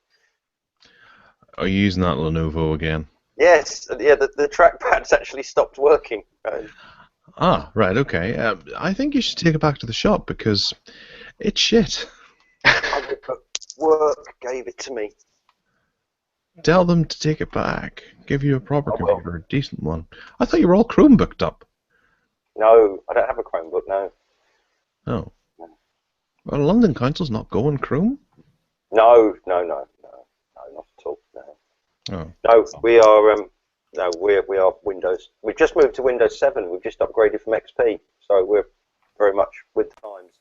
Are you using that Lenovo again? Yes, yeah. The trackpad's actually stopped working. Ah, right, okay. I think you should take it back to the shop because it's shit. Work gave it to me. Tell them to take it back. Give you a proper computer, a decent one. I thought you were all Chromebooked up. No, I don't have a Chromebook, no. Oh. Well, London Council's not going Chrome? No, not at all, no. Oh. No, we are, we are Windows. We've just moved to Windows 7. We've just upgraded from XP, so we're very much with the times.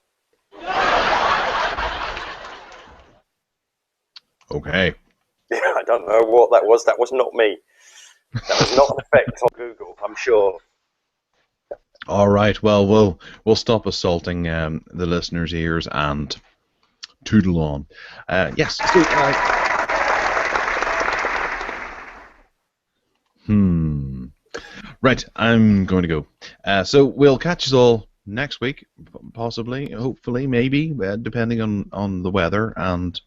Okay. Yeah, I don't know what that was. That was not me. That was not an effect on Google, I'm sure. All right. Well, we'll stop assaulting the listeners' ears and toodle on. Yes. So, right. I'm going to go. So we'll catch us all next week, possibly, hopefully, maybe, depending on the weather and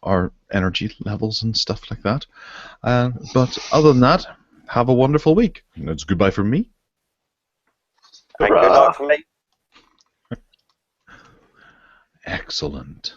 our energy levels and stuff like that. But other than that, have a wonderful week. That's goodbye from me. And good night from me. Excellent.